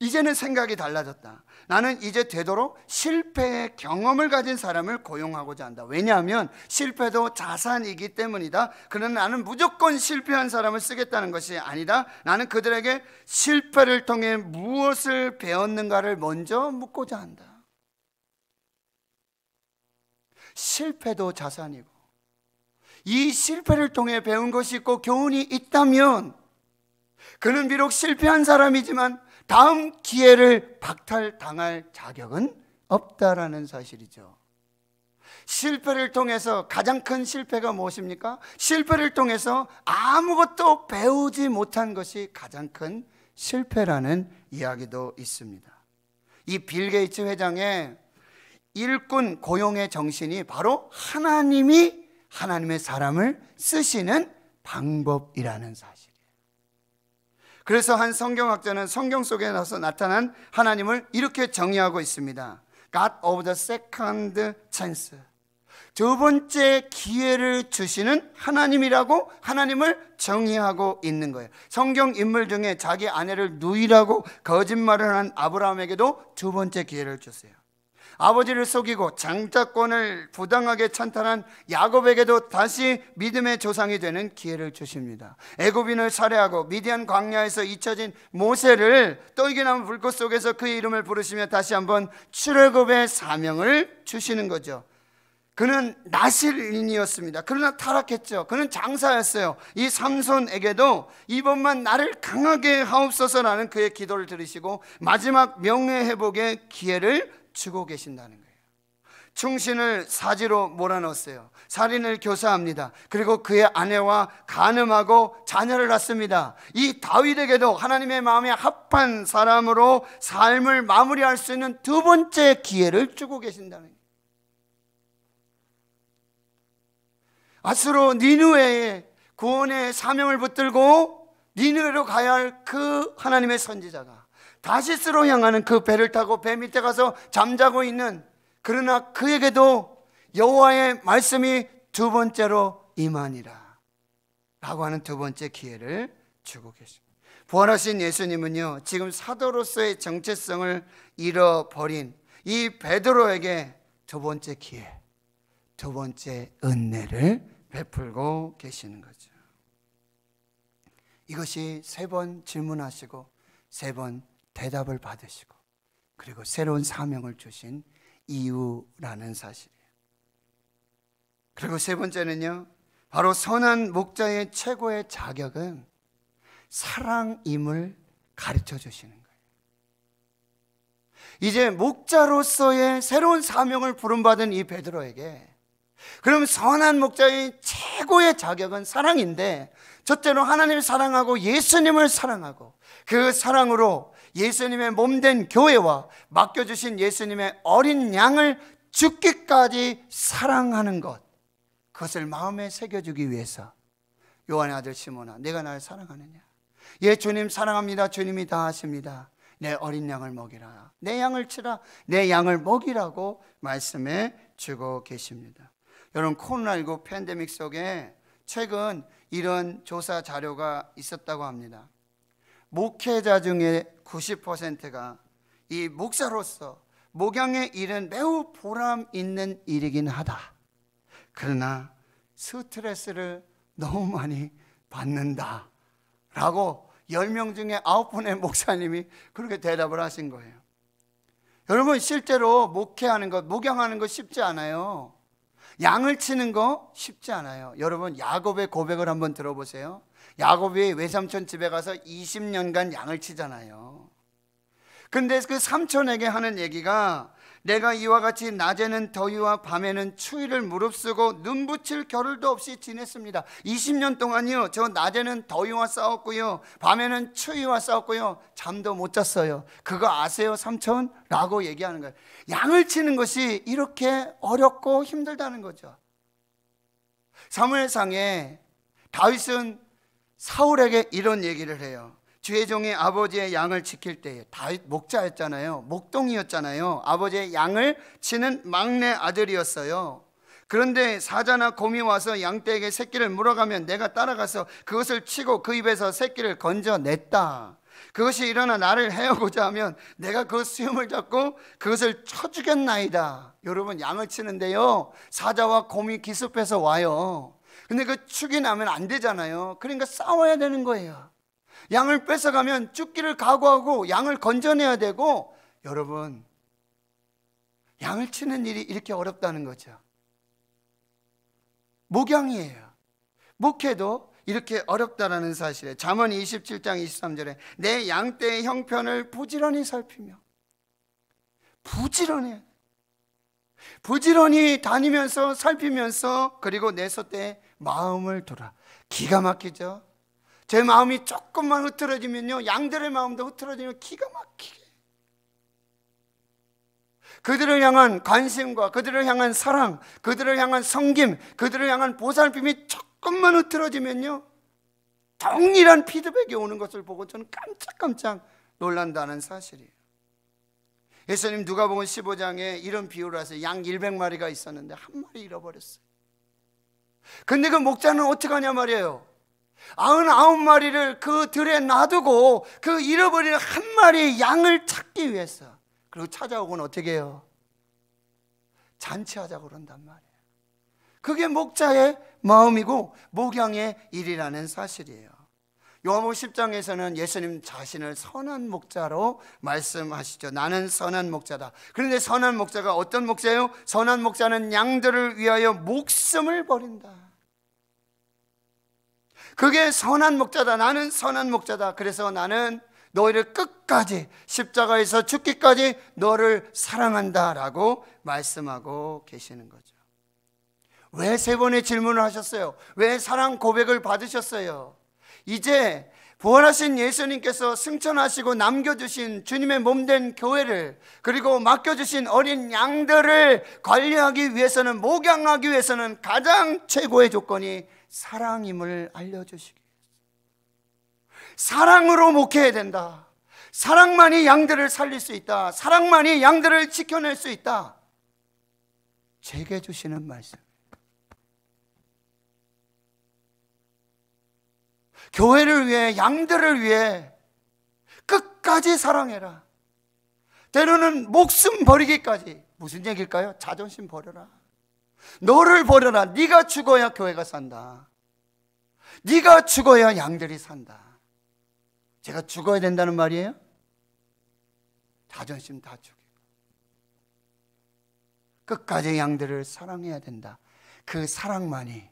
이제는 생각이 달라졌다. 나는 이제 되도록 실패의 경험을 가진 사람을 고용하고자 한다. 왜냐하면 실패도 자산이기 때문이다. 그러나 나는 무조건 실패한 사람을 쓰겠다는 것이 아니다. 나는 그들에게 실패를 통해 무엇을 배웠는가를 먼저 묻고자 한다. 실패도 자산이고 이 실패를 통해 배운 것이 있고 교훈이 있다면 그는 비록 실패한 사람이지만 다음 기회를 박탈당할 자격은 없다라는 사실이죠. 실패를 통해서 가장 큰 실패가 무엇입니까? 실패를 통해서 아무것도 배우지 못한 것이 가장 큰 실패라는 이야기도 있습니다. 이 빌 게이츠 회장의 일꾼 고용의 정신이 바로 하나님이 하나님의 사람을 쓰시는 방법이라는 사실. 그래서 한 성경학자는 성경 속에 나타난 하나님을 이렇게 정의하고 있습니다. God of the second chance. 두 번째 기회를 주시는 하나님이라고 하나님을 정의하고 있는 거예요. 성경 인물 중에 자기 아내를 누이라고 거짓말을 한 아브라함에게도 두 번째 기회를 줬어요. 아버지를 속이고 장자권을 부당하게 찬탈한 야곱에게도 다시 믿음의 조상이 되는 기회를 주십니다. 애굽인을 살해하고 미디안 광야에서 잊혀진 모세를 떨기나무 불꽃 속에서 그의 이름을 부르시며 다시 한번 출애굽의 사명을 주시는 거죠. 그는 나실인이었습니다. 그러나 타락했죠. 그는 장사였어요. 이 삼손에게도 이번만 나를 강하게 하옵소서라는 그의 기도를 들으시고 마지막 명예회복의 기회를 주고 계신다는 거예요. 충신을 사지로 몰아넣었어요. 살인을 교사합니다. 그리고 그의 아내와 간음하고 자녀를 낳습니다. 이 다윗에게도 하나님의 마음에 합한 사람으로 삶을 마무리할 수 있는 두 번째 기회를 주고 계신다는 거예요. 아수로 니느웨의 구원의 사명을 붙들고 니느웨로 가야 할 그 하나님의 선지자가 다시스로 향하는 그 배를 타고 배 밑에 가서 잠자고 있는, 그러나 그에게도 여호와의 말씀이 두 번째로 임하니라 라고 하는 두 번째 기회를 주고 계십니다. 부활하신 예수님은요, 지금 사도로서의 정체성을 잃어버린 이 베드로에게 두 번째 기회, 두 번째 은혜를 베풀고 계시는 거죠. 이것이 세 번 질문하시고 세 번 대답을 받으시고 그리고 새로운 사명을 주신 이유라는 사실이에요. 그리고 세 번째는요, 바로 선한 목자의 최고의 자격은 사랑임을 가르쳐 주시는 거예요. 이제 목자로서의 새로운 사명을 부름받은 이 베드로에게 그럼 선한 목자의 최고의 자격은 사랑인데, 첫째로 하나님을 사랑하고 예수님을 사랑하고 그 사랑으로 예수님의 몸된 교회와 맡겨주신 예수님의 어린 양을 죽기까지 사랑하는 것, 그것을 마음에 새겨주기 위해서 요한의 아들 시몬아, 내가 나를 사랑하느냐? 예, 주님 사랑합니다. 주님이 다 하십니다. 내 어린 양을 먹이라, 내 양을 치라, 내 양을 먹이라고 말씀해 주고 계십니다. 여러분, 코로나19 팬데믹 속에 최근 이런 조사 자료가 있었다고 합니다. 목회자 중에 90%가 이 목사로서 목양의 일은 매우 보람 있는 일이긴 하다. 그러나 스트레스를 너무 많이 받는다 라고 10명 중에 9분의 목사님이 그렇게 대답을 하신 거예요. 여러분, 실제로 목회하는 것, 목양하는 것 쉽지 않아요. 양을 치는 거 쉽지 않아요. 여러분, 야곱의 고백을 한번 들어보세요. 야곱이 외삼촌 집에 가서 20년간 양을 치잖아요. 근데 그 삼촌에게 하는 얘기가, 내가 이와 같이 낮에는 더위와 밤에는 추위를 무릅쓰고 눈붙일 겨를도 없이 지냈습니다. 20년 동안요, 저 낮에는 더위와 싸웠고요, 밤에는 추위와 싸웠고요, 잠도 못 잤어요. 그거 아세요, 삼촌? 라고 얘기하는 거예요. 양을 치는 것이 이렇게 어렵고 힘들다는 거죠. 사무엘상에 다윗은 사울에게 이런 얘기를 해요. 주의 종이 아버지의 양을 지킬 때에, 다윗 목자였잖아요. 목동이었잖아요. 아버지의 양을 치는 막내 아들이었어요. 그런데 사자나 곰이 와서 양떼에게 새끼를 물어가면 내가 따라가서 그것을 치고 그 입에서 새끼를 건져냈다. 그것이 일어나 나를 해오고자 하면 내가 그 수염을 잡고 그것을 쳐 죽였나이다. 여러분, 양을 치는데요, 사자와 곰이 기습해서 와요. 근데 그 축이 나면 안 되잖아요. 그러니까 싸워야 되는 거예요. 양을 뺏어가면 죽기를 각오하고 양을 건져내야 되고, 여러분, 양을 치는 일이 이렇게 어렵다는 거죠. 목양이에요. 목회도 이렇게 어렵다라는 사실에 잠언 27장 23절에 내 양떼의 형편을 부지런히 살피며, 부지런히 다니면서 살피면서, 그리고 내 소떼의 마음을 두라. 기가 막히죠. 제 마음이 조금만 흐트러지면요, 양들의 마음도 흐트러지면 기가 막히게, 그들을 향한 관심과 그들을 향한 사랑, 그들을 향한 섬김, 그들을 향한 보살핌이 조금만 흐트러지면요, 동일한 피드백이 오는 것을 보고 저는 깜짝깜짝 놀란다는 사실이에요. 예수님 누가복음 15장에 이런 비유를 하세요. 양 100마리가 있었는데 한 마리 잃어버렸어요. 근데 그 목자는 어떻게 하냐 말이에요. 99마리를 그 들에 놔두고 그 잃어버린 한 마리의 양을 찾기 위해서, 그리고 찾아오고는 어떻게 해요? 잔치하자고 그런단 말이에요. 그게 목자의 마음이고 목양의 일이라는 사실이에요. 요한복음 10장에서는 예수님 자신을 선한 목자로 말씀하시죠. 나는 선한 목자다. 그런데 선한 목자가 어떤 목자예요? 선한 목자는 양들을 위하여 목숨을 버린다. 그게 선한 목자다. 나는 선한 목자다. 그래서 나는 너희를 끝까지, 십자가에서 죽기까지 너를 사랑한다 라고 말씀하고 계시는 거죠. 왜 3번의 질문을 하셨어요? 왜 사랑 고백을 받으셨어요? 이제 부활하신 예수님께서 승천하시고 남겨주신 주님의 몸된 교회를, 그리고 맡겨주신 어린 양들을 관리하기 위해서는, 목양하기 위해서는 가장 최고의 조건이 사랑임을 알려주시기 위해서, 사랑으로 목회해야 된다. 사랑만이 양들을 살릴 수 있다. 사랑만이 양들을 지켜낼 수 있다. 제게 주시는 말씀. 교회를 위해, 양들을 위해 끝까지 사랑해라. 때로는 목숨 버리기까지. 무슨 얘기일까요? 자존심 버려라. 너를 버려라. 네가 죽어야 교회가 산다. 네가 죽어야 양들이 산다. 제가 죽어야 된다는 말이에요? 자존심 다 죽이고 끝까지 양들을 사랑해야 된다. 그 사랑만이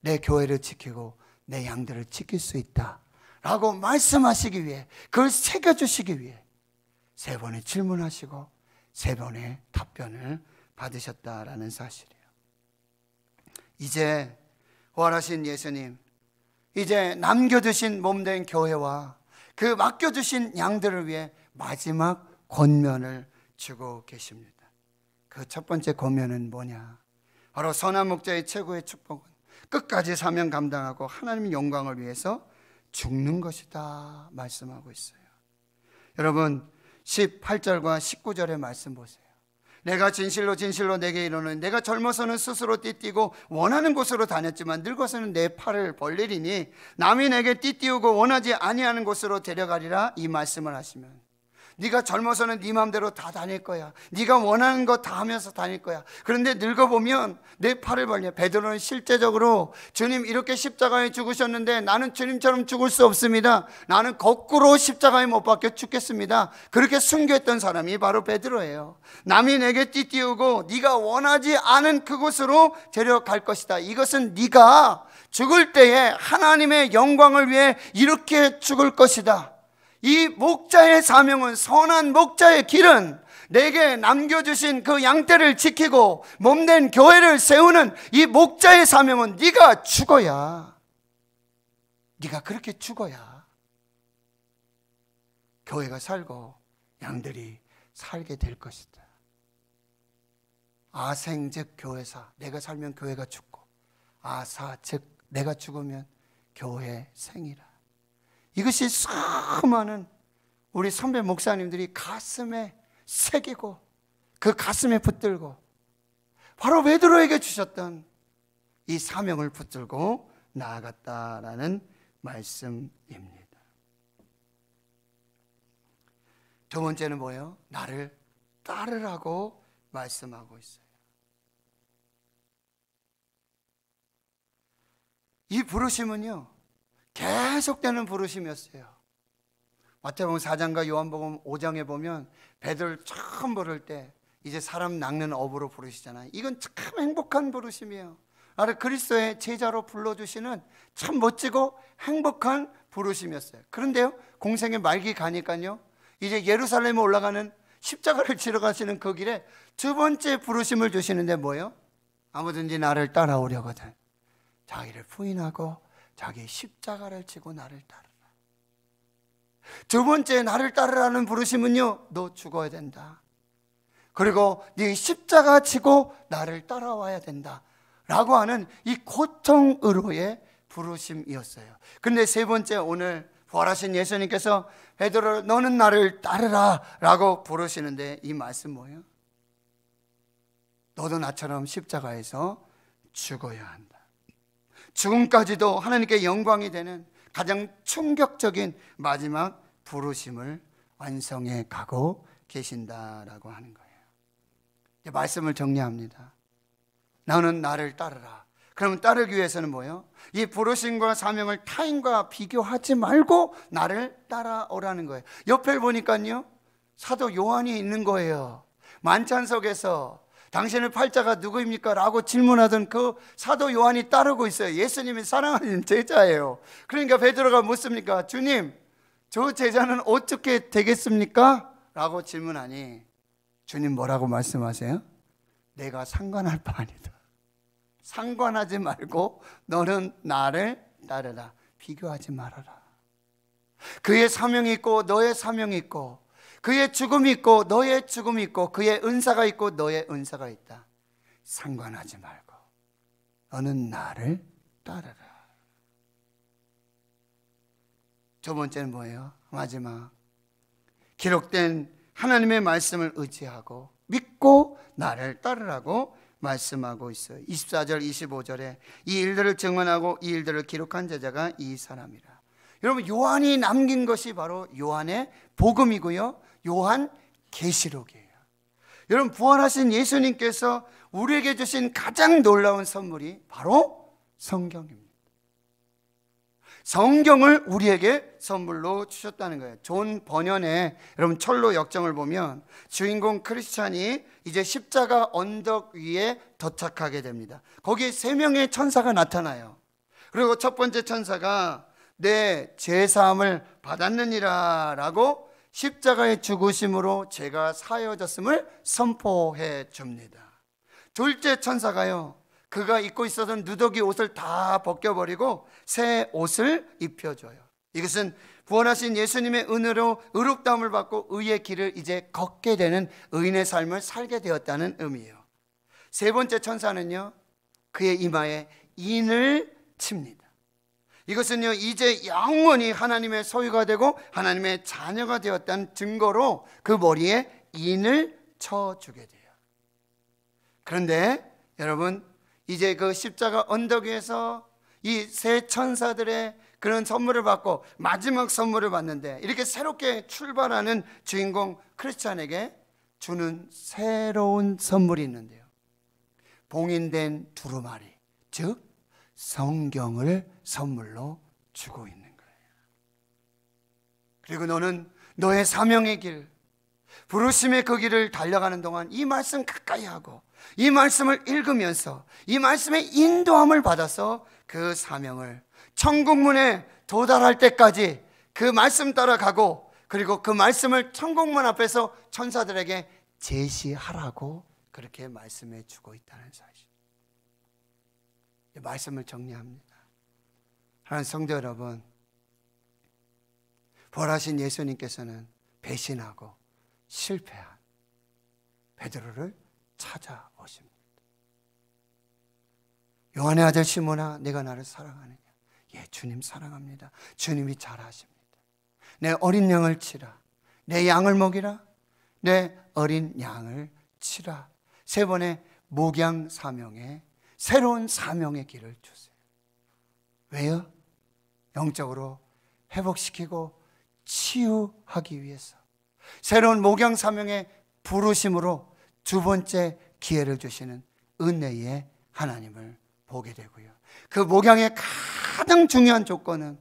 내 교회를 지키고 내 양들을 지킬 수 있다 라고 말씀하시기 위해, 그걸 새겨주시기 위해 3번의 질문하시고 3번의 답변을 받으셨다라는 사실이에요. 이제 부활하신 예수님, 이제 남겨주신 몸된 교회와 그 맡겨주신 양들을 위해 마지막 권면을 주고 계십니다. 그 첫 번째 권면은 뭐냐? 바로 선한 목자의 최고의 축복은 끝까지 사명 감당하고 하나님의 영광을 위해서 죽는 것이다 말씀하고 있어요. 여러분, 18절과 19절의 말씀 보세요. 내가 진실로 진실로 내게 이르노니 내가 젊어서는 스스로 띠띠고 원하는 곳으로 다녔지만 늙어서는 내 팔을 벌리리니 남이 내게 띠띠우고 원하지 아니하는 곳으로 데려가리라 이 말씀을 하시면, 네가 젊어서는 네 마음대로 다 다닐 거야. 네가 원하는 거 다 하면서 다닐 거야. 그런데 늙어보면 내 팔을 벌려. 베드로는 실제적으로 주님 이렇게 십자가에 죽으셨는데 나는 주님처럼 죽을 수 없습니다. 나는 거꾸로 십자가에 못 박혀 죽겠습니다. 그렇게 순교했던 사람이 바로 베드로예요. 남이 내게 띠띠우고 네가 원하지 않은 그곳으로 데려갈 것이다. 이것은 네가 죽을 때에 하나님의 영광을 위해 이렇게 죽을 것이다. 이 목자의 사명은, 선한 목자의 길은 내게 남겨주신 그 양떼를 지키고 몸된 교회를 세우는 이 목자의 사명은 네가 죽어야, 네가 그렇게 죽어야 교회가 살고 양들이 살게 될 것이다. 아생 즉 교회사, 내가 살면 교회가 죽고, 아사 즉 내가 죽으면 교회 생이라. 이것이 수많은 우리 선배 목사님들이 가슴에 새기고 그 가슴에 붙들고 바로 베드로에게 주셨던 이 사명을 붙들고 나아갔다라는 말씀입니다. 두 번째는 뭐예요? 나를 따르라고 말씀하고 있어요. 이 부르심은요, 계속되는 부르심이었어요. 마태복음 4장과 요한복음 5장에 보면 베드로를 처음 부를 때 이제 사람 낚는 어부로 부르시잖아요. 이건 참 행복한 부르심이에요. 나를 그리스도의 제자로 불러주시는 참 멋지고 행복한 부르심이었어요. 그런데요, 공생의 말기 가니까요, 이제 예루살렘에 올라가는 십자가를 지러 가시는 그 길에 두 번째 부르심을 주시는데 뭐예요? 아무든지 나를 따라오려거든 자기를 부인하고 자기 십자가를 지고 나를 따르라. 두 번째 나를 따르라는 부르심은요, 너 죽어야 된다. 그리고 네 십자가 지고 나를 따라와야 된다 라고 하는 이 고통으로의 부르심이었어요. 근데 세 번째, 오늘 부활하신 예수님께서 베드로 너는 나를 따르라 라고 부르시는데 이 말씀 뭐예요? 너도 나처럼 십자가에서 죽어야 한다. 죽음까지도 하나님께 영광이 되는 가장 충격적인 마지막 부르심을 완성해 가고 계신다라고 하는 거예요. 이제 말씀을 정리합니다. 너는 나를 따르라. 그러면 따르기 위해서는 뭐예요? 이 부르심과 사명을 타인과 비교하지 말고 나를 따라오라는 거예요. 옆에 보니까요, 사도 요한이 있는 거예요. 만찬석에서 당신의 팔자가 누구입니까? 라고 질문하던 그 사도 요한이 따르고 있어요. 예수님이 사랑하는 제자예요. 그러니까 베드로가 묻습니까? 주님, 저 제자는 어떻게 되겠습니까? 라고 질문하니 주님 뭐라고 말씀하세요? 내가 상관할 바 아니다. 상관하지 말고 너는 나를 따르라. 비교하지 말아라. 그의 사명이 있고 너의 사명이 있고, 그의 죽음이 있고 너의 죽음이 있고, 그의 은사가 있고 너의 은사가 있다. 상관하지 말고 너는 나를 따르라. 두 번째는 뭐예요? 마지막, 기록된 하나님의 말씀을 의지하고 믿고 나를 따르라고 말씀하고 있어요. 24절 25절에 이 일들을 증언하고 이 일들을 기록한 제자가 이 사람이라. 여러분, 요한이 남긴 것이 바로 요한의 복음이고요, 요한 계시록이에요. 여러분, 부활하신 예수님께서 우리에게 주신 가장 놀라운 선물이 바로 성경입니다. 성경을 우리에게 선물로 주셨다는 거예요. 존 버년의 여러분 철로 역정을 보면 주인공 크리스찬이 이제 십자가 언덕 위에 도착하게 됩니다. 거기에 3명의 천사가 나타나요. 그리고 첫 번째 천사가 내 죄사함을 받았느니라 라고 십자가의 죽으심으로 죄가 사여졌음을 선포해 줍니다. 둘째 천사가요, 그가 입고 있었던 누더기 옷을 다 벗겨버리고 새 옷을 입혀줘요. 이것은 부활하신 예수님의 은혜로 의롭다함을 받고 의의 길을 이제 걷게 되는 의인의 삶을 살게 되었다는 의미예요. 세 번째 천사는요, 그의 이마에 인을 칩니다. 이것은요, 이제 영원히 하나님의 소유가 되고 하나님의 자녀가 되었다는 증거로 그 머리에 인을 쳐주게 돼요. 그런데 여러분, 이제 그 십자가 언덕 위에서 이 세 천사들의 그런 선물을 받고 마지막 선물을 받는데, 이렇게 새롭게 출발하는 주인공 크리스찬에게 주는 새로운 선물이 있는데요, 봉인된 두루마리, 즉 성경을 선물로 주고 있는 거예요. 그리고 너는 너의 사명의 길, 부르심의 그 길을 달려가는 동안 이 말씀 가까이 하고 이 말씀을 읽으면서 이 말씀의 인도함을 받아서 그 사명을 천국문에 도달할 때까지 그 말씀 따라가고, 그리고 그 말씀을 천국문 앞에서 천사들에게 제시하라고 그렇게 말씀해 주고 있다는 사실. 말씀을 정리합니다. 하나님 성도 여러분, 부활하신 예수님께서는 배신하고 실패한 베드로를 찾아오십니다. 요한의 아들 시몬아, 내가 나를 사랑하느냐? 예, 주님 사랑합니다. 주님이 잘 아십니다. 내 어린 양을 치라. 내 양을 먹이라. 내 어린 양을 치라. 세 번의 목양 사명에, 새로운 사명의 길을 주세요. 왜요? 영적으로 회복시키고 치유하기 위해서. 새로운 목양 사명의 부르심으로 두 번째 기회를 주시는 은혜의 하나님을 보게 되고요, 그 목양의 가장 중요한 조건은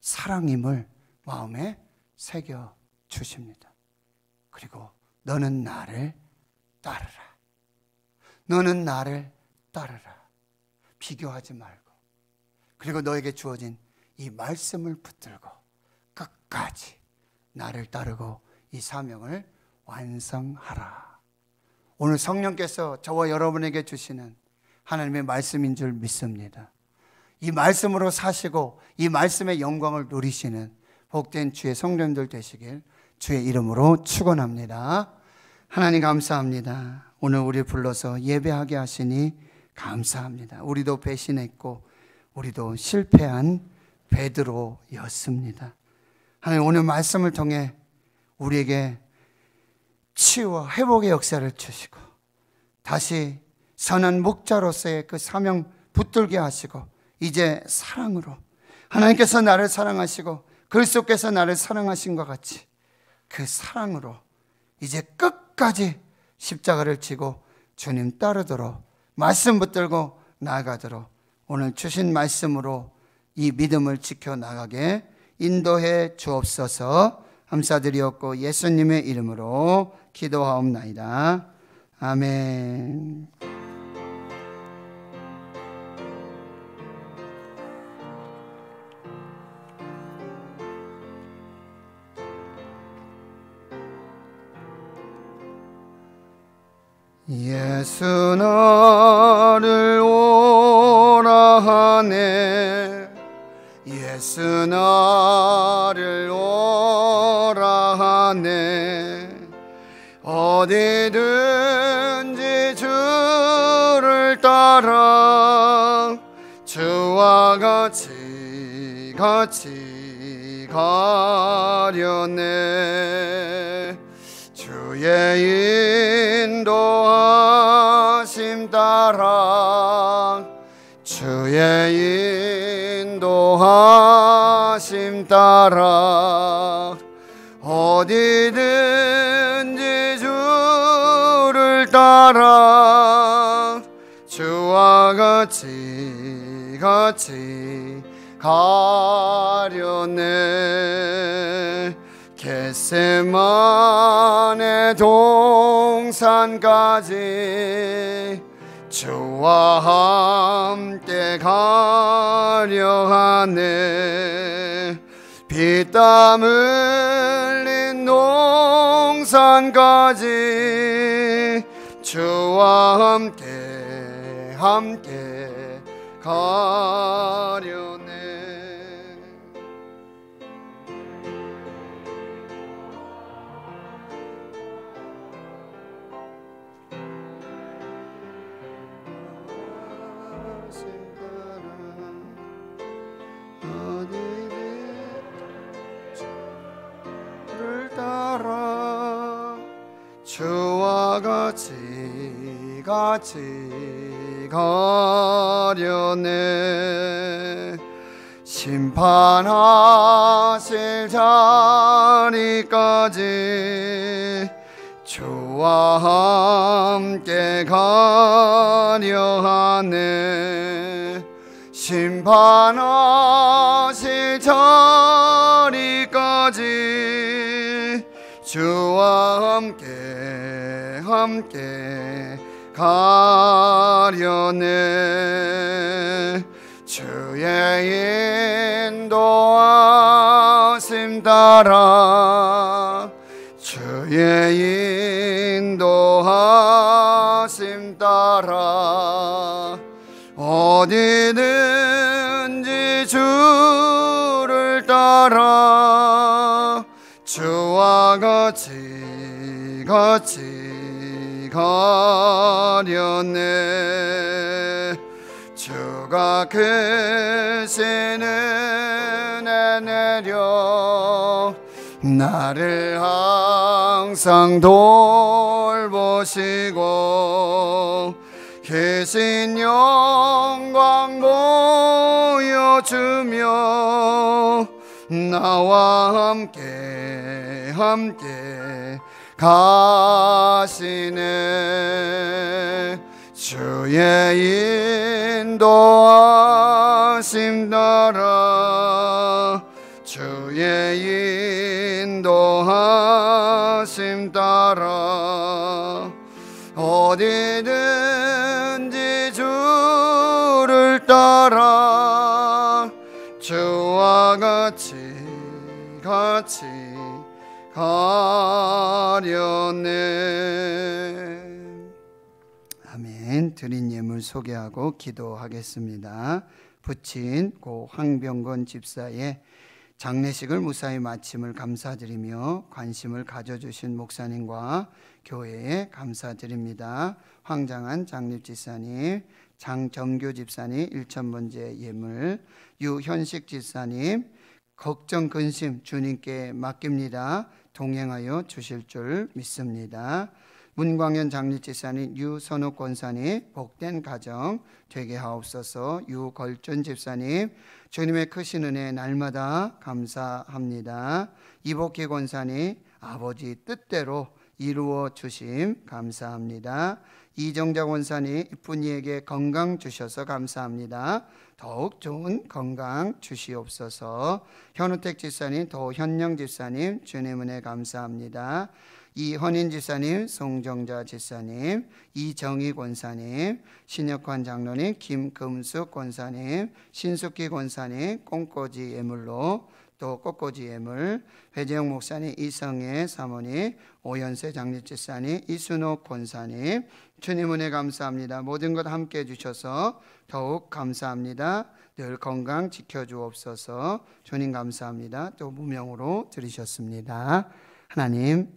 사랑임을 마음에 새겨 주십니다. 그리고 너는 나를 따르라. 너는 나를 따르라. 비교하지 말고, 그리고 너에게 주어진 이 말씀을 붙들고 끝까지 나를 따르고 이 사명을 완성하라. 오늘 성령께서 저와 여러분에게 주시는 하나님의 말씀인 줄 믿습니다. 이 말씀으로 사시고 이 말씀의 영광을 누리시는 복된 주의 성도님들 되시길 주의 이름으로 축원합니다. 하나님 감사합니다. 오늘 우리 불러서 예배하게 하시니 감사합니다. 우리도 배신했고 우리도 실패한 베드로였습니다. 하나님, 오늘 말씀을 통해 우리에게 치유와 회복의 역사를 주시고 다시 선한 목자로서의 그 사명 붙들게 하시고, 이제 사랑으로 하나님께서 나를 사랑하시고 그리스도께서 나를 사랑하신 것 같이 그 사랑으로 이제 끝까지 십자가를 지고 주님 따르도록, 말씀 붙들고 나아가도록 오늘 주신 말씀으로 이 믿음을 지켜나가게 인도해 주옵소서. 감사드리옵고 예수님의 이름으로 기도하옵나이다. 아멘. 예수 나를 오라 하네. 예수 나를 오라 하네. 어디든지 주를 따라 주와 같이 가려네. 주의 인도하심 따라, 주의 인도하심 따라 어디든지 주를 따라 주와 같이 가려네. 겟세마네 동산까지 주와 함께 가려 하네. 피땀 흘린 농산까지 주와 함께 가려네. 주와 같이 같이 가려네. 심판하실 자리까지 주와 함께 가려 하네. 심판하실 자리까지 주와 함께 가려네. 주의 인도하심 따라 주의 인도하심 따라 어디든지 주를 따라 주와 같이 가려네. 주가 크신 은혜 내려 나를 항상 돌보시고 계신 영광 보여주며 나와 함께 가시네. 주의 인도하심 따라 주의 인도하심 따라 어디든지 주를 따라 주와 같이 가려네. 아멘. 드린 예물 소개하고 기도하겠습니다. 부친 고 황병건 집사의 장례식을 무사히 마침을 감사드리며 관심을 가져주신 목사님과 교회에 감사드립니다. 황장한 장립집사님, 장정교 집사님 1,000번째 예물, 유현식 집사님 걱정 근심 주님께 맡깁니다. 동행하여 주실 줄 믿습니다. 문광현 장립집사님, 유선욱 권사님 복된 가정 되게 하옵소서. 유걸준 집사님 주님의 크신 은혜 날마다 감사합니다. 이복희 권사님 아버지 뜻대로 이루어 주심 감사합니다. 이정자 권사님 이쁜 이에게 건강 주셔서 감사합니다. 더욱 좋은 건강 주시옵소서. 현우택 집사님, 도현영 집사님 주님 은혜 감사합니다. 이헌인 집사님, 송정자 집사님, 이정희 권사님, 신혁환 장로님, 김금숙 권사님, 신숙기 권사님 꽁꼬지 예물로 또 꽃꽂이 예물, 배재영 목사님, 이성애 사모님, 오연세 장립집사님, 이순옥 권사님 주님 은혜 감사합니다. 모든 것 함께 해주셔서 더욱 감사합니다. 늘 건강 지켜주옵소서. 주님 감사합니다. 또 무명으로 들으셨습니다. 하나님,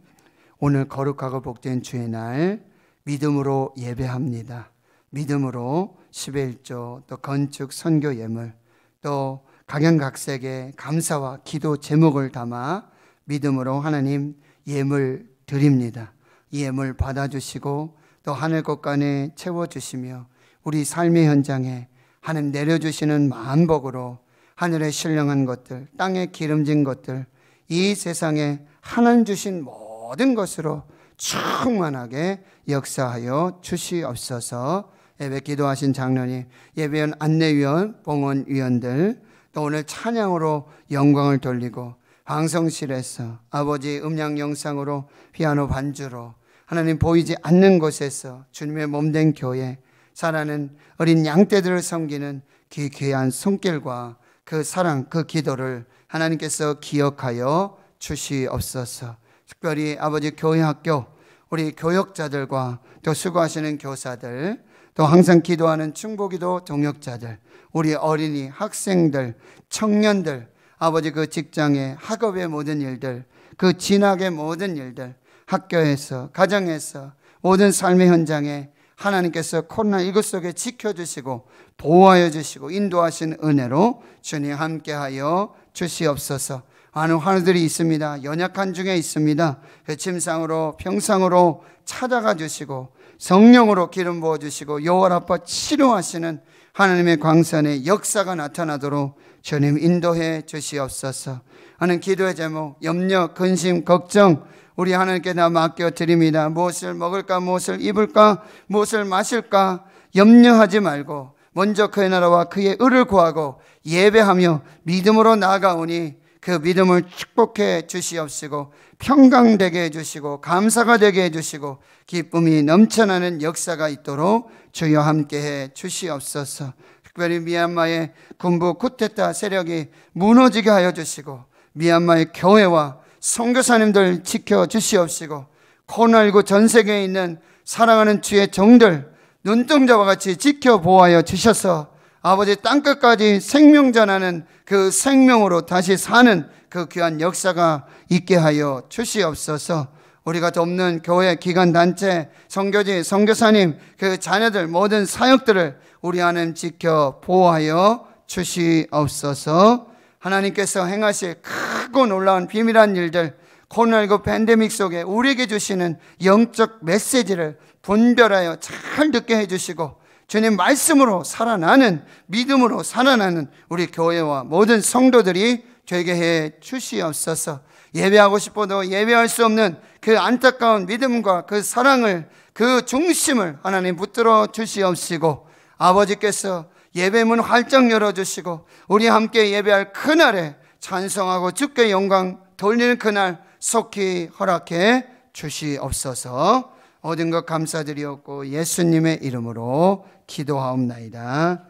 오늘 거룩하고 복된 주의 날 믿음으로 예배합니다. 믿음으로 11조 또 건축 선교 예물 또 각양각색의 감사와 기도 제목을 담아 믿음으로 하나님 예물 드립니다. 이 예물 받아주시고 또 하늘 곳간에 채워주시며 우리 삶의 현장에 하나님 내려주시는 만복으로 하늘에 신령한 것들, 땅에 기름진 것들, 이 세상에 하나님 주신 모든 것으로 충만하게 역사하여 주시옵소서. 예배 기도하신 장로님, 예배원 안내위원, 봉헌위원들 또 오늘 찬양으로 영광을 돌리고 방송실에서 아버지 음량 영상으로 피아노 반주로 하나님 보이지 않는 곳에서 주님의 몸된 교회 살아는 어린 양떼들을 섬기는 귀한 손길과 그 사랑, 그 기도를 하나님께서 기억하여 주시옵소서. 특별히 아버지 교회 학교 우리 교역자들과 또 수고하시는 교사들 또 항상 기도하는 충보기도 동역자들 우리 어린이 학생들 청년들 아버지 그 직장의 학업의 모든 일들 그 진학의 모든 일들 학교에서 가정에서 모든 삶의 현장에 하나님께서 코로나19 속에 지켜주시고 보호하여 주시고 인도하신 은혜로 주님 함께하여 주시옵소서. 많은 환우들이 있습니다. 연약한 중에 있습니다. 침상으로 평상으로 찾아가 주시고 성령으로 기름 부어주시고 여호와라파 치료하시는 하나님의 광선의 역사가 나타나도록 주님 인도해 주시옵소서 하는 기도의 제목, 염려, 근심, 걱정 우리 하나님께 다 맡겨드립니다. 무엇을 먹을까, 무엇을 입을까, 무엇을 마실까 염려하지 말고 먼저 그의 나라와 그의 의를 구하고 예배하며 믿음으로 나아가오니 그 믿음을 축복해 주시옵시고 평강되게 해주시고 감사가 되게 해주시고 기쁨이 넘쳐나는 역사가 있도록 주여 함께해 주시옵소서. 특별히 미얀마의 군부 쿠데타 세력이 무너지게 하여 주시고 미얀마의 교회와 선교사님들 지켜주시옵시고 코로나19 전 세계에 있는 사랑하는 주의 종들 눈동자와 같이 지켜보아여 주셔서 아버지 땅끝까지 생명 전하는 그 생명으로 다시 사는 그 귀한 역사가 있게 하여 주시옵소서. 우리가 돕는 교회, 기관, 단체, 선교지, 선교사님 그 자녀들 모든 사역들을 우리 하나님 지켜 보호하여 주시옵소서. 하나님께서 행하실 크고 놀라운 비밀한 일들 코로나19 팬데믹 속에 우리에게 주시는 영적 메시지를 분별하여 잘 듣게 해주시고 주님 말씀으로 살아나는 믿음으로 살아나는 우리 교회와 모든 성도들이 되게 해 주시옵소서. 예배하고 싶어도 예배할 수 없는 그 안타까운 믿음과 그 사랑을 그 중심을 하나님 붙들어 주시옵시고 아버지께서 예배문 활짝 열어주시고 우리 함께 예배할 그날에 찬송하고 주께 영광 돌리는 그날 속히 허락해 주시옵소서. 모든 것 감사드리옵고 예수님의 이름으로 기도하옵나이다.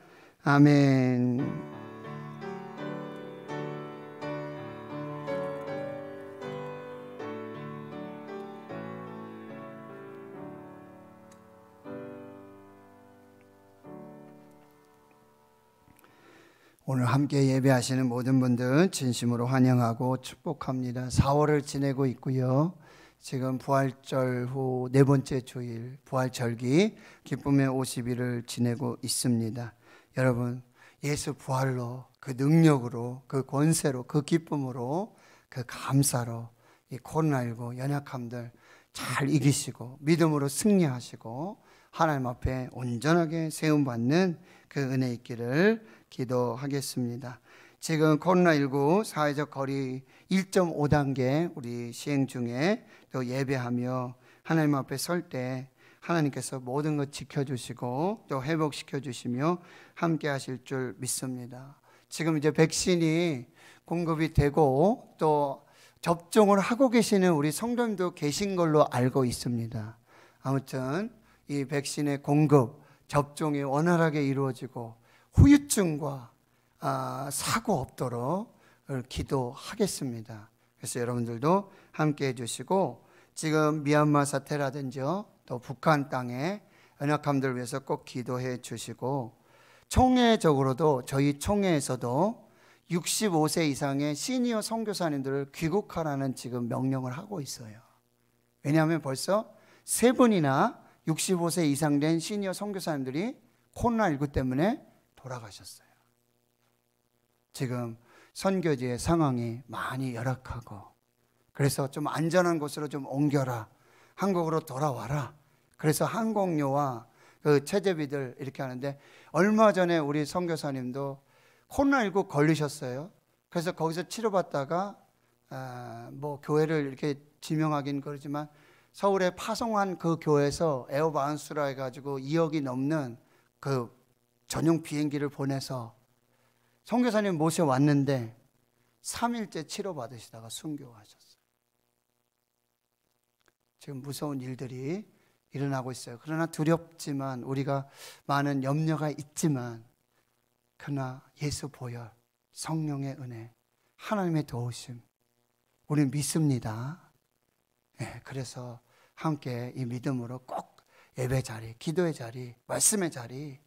아멘. 오늘 함께 예배하시는 모든 분들 진심으로 환영하고 축복합니다. 4월을 지내고 있고요. 지금 부활절 후 네 번째 주일 부활절기 기쁨의 50일을 지내고 있습니다. 여러분 예수 부활로 그 능력으로 그 권세로 그 기쁨으로 그 감사로 이 코로나19 연약함들 잘 이기시고 믿음으로 승리하시고 하나님 앞에 온전하게 세움받는 그 은혜 있기를 기도하겠습니다. 지금 코로나19 사회적 거리 1.5단계 우리 시행 중에 또 예배하며 하나님 앞에 설 때 하나님께서 모든 것 지켜주시고 또 회복시켜 주시며 함께 하실 줄 믿습니다. 지금 이제 백신이 공급이 되고 또 접종을 하고 계시는 우리 성도님도 계신 걸로 알고 있습니다. 아무튼 이 백신의 공급, 접종이 원활하게 이루어지고 후유증과 사고 없도록 기도하겠습니다. 그래서 여러분들도 함께 해주시고 지금 미얀마 사태라든지 또 북한 땅에 연약함들 위해서 꼭 기도해 주시고 총회적으로도 저희 총회에서도 65세 이상의 시니어 선교사님들을 귀국하라는 지금 명령을 하고 있어요. 왜냐하면 벌써 3분이나 65세 이상 된 시니어 선교사님들이 코로나19 때문에 돌아가셨어요. 지금 선교지의 상황이 많이 열악하고 그래서 좀 안전한 곳으로 좀 옮겨라. 한국으로 돌아와라. 그래서 항공료와 그 체재비들 이렇게 하는데 얼마 전에 우리 선교사님도 코로나19 걸리셨어요. 그래서 거기서 치료받다가 뭐 교회를 이렇게 지명하긴 그러지만 서울에 파송한 그 교회에서 에어바운스라 해가지고 2억이 넘는 그 전용 비행기를 보내서 선교사님 모셔왔는데 3일째 치료받으시다가 순교하셨어요. 지금 무서운 일들이 일어나고 있어요. 그러나 두렵지만 우리가 많은 염려가 있지만 그러나 예수 보혈, 성령의 은혜, 하나님의 도우심 우리는 믿습니다. 네, 그래서 함께 이 믿음으로 꼭 예배 자리, 기도의 자리, 말씀의 자리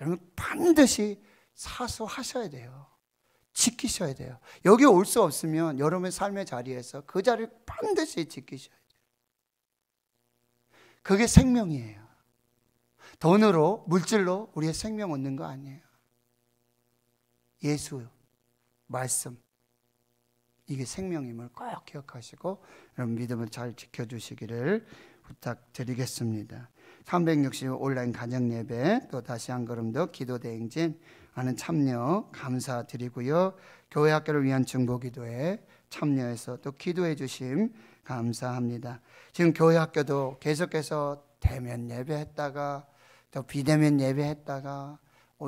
여러분 반드시 사수하셔야 돼요. 지키셔야 돼요. 여기 올 수 없으면 여러분의 삶의 자리에서 그 자리를 반드시 지키셔야 돼요. 그게 생명이에요. 돈으로, 물질로 우리의 생명 얻는 거 아니에요. 예수, 말씀, 이게 생명임을 꼭 기억하시고 여러분 믿음을 잘 지켜주시기를 부탁드리겠습니다. 360 온라인 가정예배, 또 다시 한 걸음 더 기도대행진 하는 참여 감사드리고요. 교회 학교를 위한 중보기도에 참여해서 또 기도해 주심 감사합니다. 지금 교회 학교도 계속해서 대면 예배했다가 또 비대면 예배했다가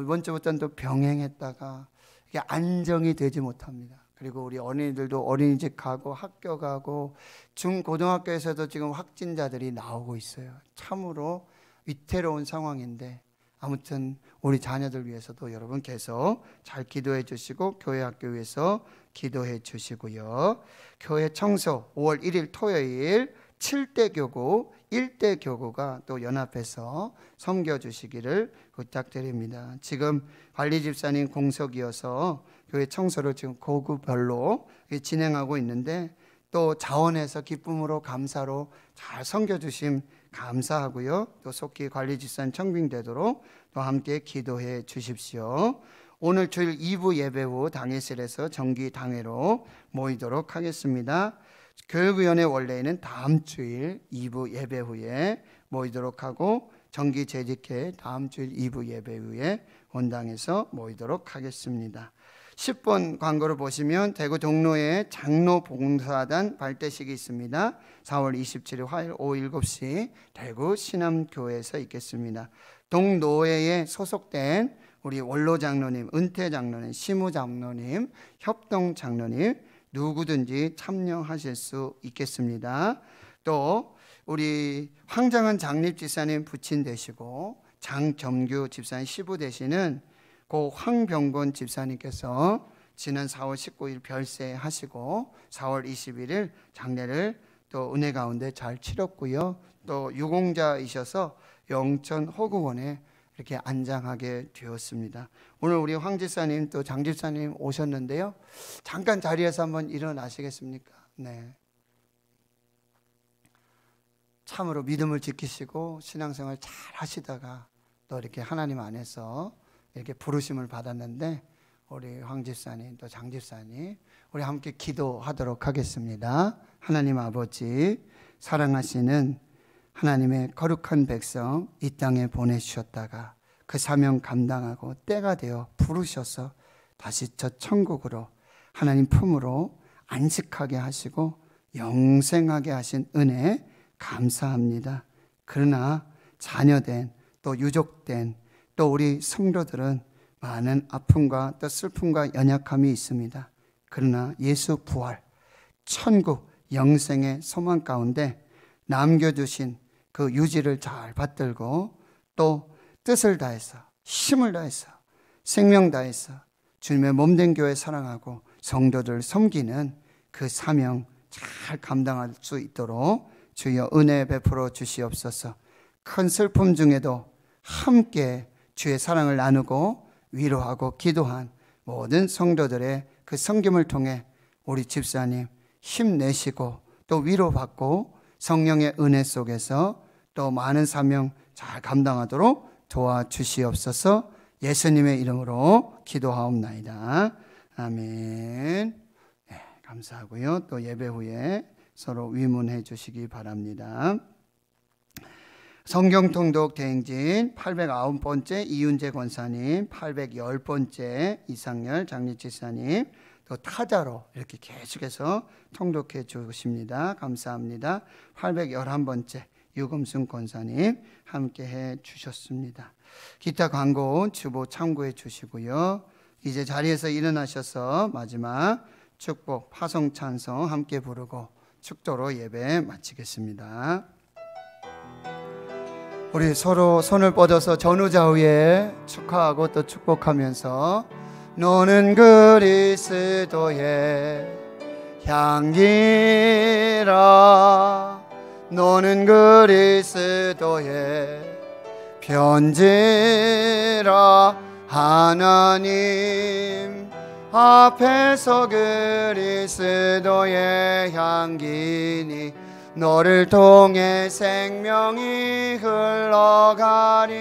이번 주부터는 또 병행했다가 이게 안정이 되지 못합니다. 그리고 우리 어린이들도 어린이집 가고 학교 가고 중고등학교에서도 지금 확진자들이 나오고 있어요. 참으로 위태로운 상황인데 아무튼 우리 자녀들 위해서도 여러분 계속 잘 기도해 주시고 교회 학교 위해서 기도해 주시고요. 교회 청소 5월 1일 토요일 7대 교구 1대 교구가 또 연합해서 섬겨주시기를 부탁드립니다. 지금 관리 집사님 공석이어서 교회 청소를 지금 고구별로 진행하고 있는데 또 자원해서 기쁨으로 감사로 잘 섬겨주심 감사하고요. 또 속히 관리 집사님 청빙되도록 또 함께 기도해 주십시오. 오늘 주일 2부 예배 후 당회실에서 정기 당회로 모이도록 하겠습니다. 교육위원회 원래는 다음 주일 2부 예배 후에 모이도록 하고 정기 재직회 다음 주일 2부 예배 후에 원당에서 모이도록 하겠습니다. 10번 광고를 보시면 대구 동로에 장로 봉사단 발대식이 있습니다. 4월 27일 화요일 오후 7시 대구 신암교회에서 있겠습니다. 동노회에 소속된 우리 원로 장로님, 은퇴 장로님, 시무 장로님, 협동 장로님 누구든지 참여하실 수 있겠습니다. 또 우리 황장한 장립집사님 부친 되시고 장점규 집사님 시부 되시는 고 황병곤 집사님께서 지난 4월 19일 별세하시고 4월 21일 장례를 또 은혜 가운데 잘 치렀고요. 또 유공자이셔서 영천 호국원에 이렇게 안장하게 되었습니다. 오늘 우리 황 집사님 또 장 집사님 오셨는데요. 잠깐 자리에서 한번 일어나시겠습니까? 네. 참으로 믿음을 지키시고 신앙생활 잘 하시다가 또 이렇게 하나님 안에서 이렇게 부르심을 받았는데 우리 황 집사님 또 장 집사님 우리 함께 기도하도록 하겠습니다. 하나님 아버지 사랑하시는 하나님의 거룩한 백성 이 땅에 보내주셨다가 그 사명 감당하고 때가 되어 부르셔서 다시 저 천국으로 하나님 품으로 안식하게 하시고 영생하게 하신 은혜 감사합니다. 그러나 자녀된 또 유족된 또 우리 성도들은 많은 아픔과 또 슬픔과 연약함이 있습니다. 그러나 예수 부활, 천국, 영생의 소망 가운데 남겨주신 그 유지를 잘 받들고 또 뜻을 다해서 힘을 다해서 생명 다해서 주님의 몸된 교회 사랑하고 성도들 섬기는 그 사명 잘 감당할 수 있도록 주여 은혜 베풀어 주시옵소서. 큰 슬픔 중에도 함께 주의 사랑을 나누고 위로하고 기도한 모든 성도들의 그 섬김을 통해 우리 집사님 힘내시고 또 위로받고 성령의 은혜 속에서 또 많은 사명 잘 감당하도록 도와주시옵소서. 예수님의 이름으로 기도하옵나이다. 아멘. 네, 감사하고요. 또 예배 후에 서로 위문해 주시기 바랍니다. 성경통독 대행진 809번째 이윤재 권사님, 810번째 이상열 장리집사님, 또 타자로 이렇게 계속해서 통독해 주십니다. 감사합니다. 811번째 유금순 권사님 함께 해 주셨습니다. 기타 광고 주보 참고해 주시고요. 이제 자리에서 일어나셔서 마지막 축복 파송 찬송 함께 부르고 축도로 예배 마치겠습니다. 우리 서로 손을 뻗어서 전후좌우에 축하하고 또 축복하면서 너는 그리스도의 향기라 너는 그리스도의 편지라 하나님 앞에서 그리스도의 향기니 너를 통해 생명이 흘러가리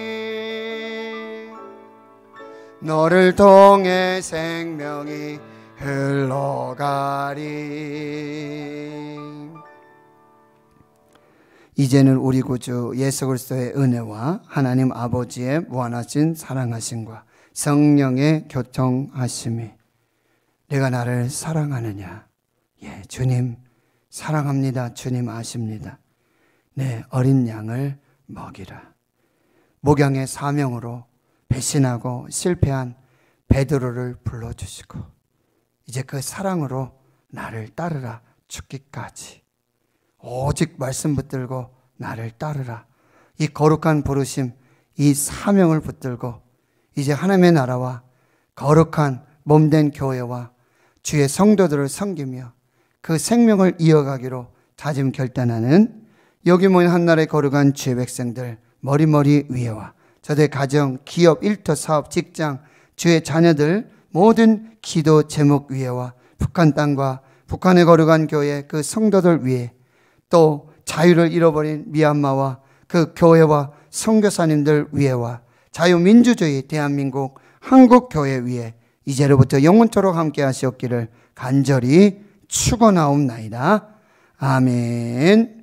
너를 통해 생명이 흘러가리 이제는 우리 구주 예수 그리스도의 은혜와 하나님 아버지의 무한하신 사랑하심과 성령의 교통하심이 내가 나를 사랑하느냐? 예, 주님 사랑합니다. 주님 아십니다. 내 어린 양을 먹이라. 목양의 사명으로 배신하고 실패한 베드로를 불러주시고 이제 그 사랑으로 나를 따르라. 죽기까지 오직 말씀 붙들고 나를 따르라. 이 거룩한 부르심, 이 사명을 붙들고 이제 하나님의 나라와 거룩한 몸된 교회와 주의 성도들을 섬기며 그 생명을 이어가기로 다짐 결단하는 여기 모인 한나라의 거룩한 주의 백성들 머리머리 위에와 저들의 가정, 기업, 일터, 사업, 직장, 주의 자녀들 모든 기도 제목 위에와 북한 땅과 북한의 거룩한 교회 그 성도들 위에 또 자유를 잃어버린 미얀마와 그 교회와 선교사님들 위에와 자유민주주의 대한민국 한국교회 위에 이제로부터 영원토록 함께 하시옵기를 간절히 축원하옵나이다. 아멘.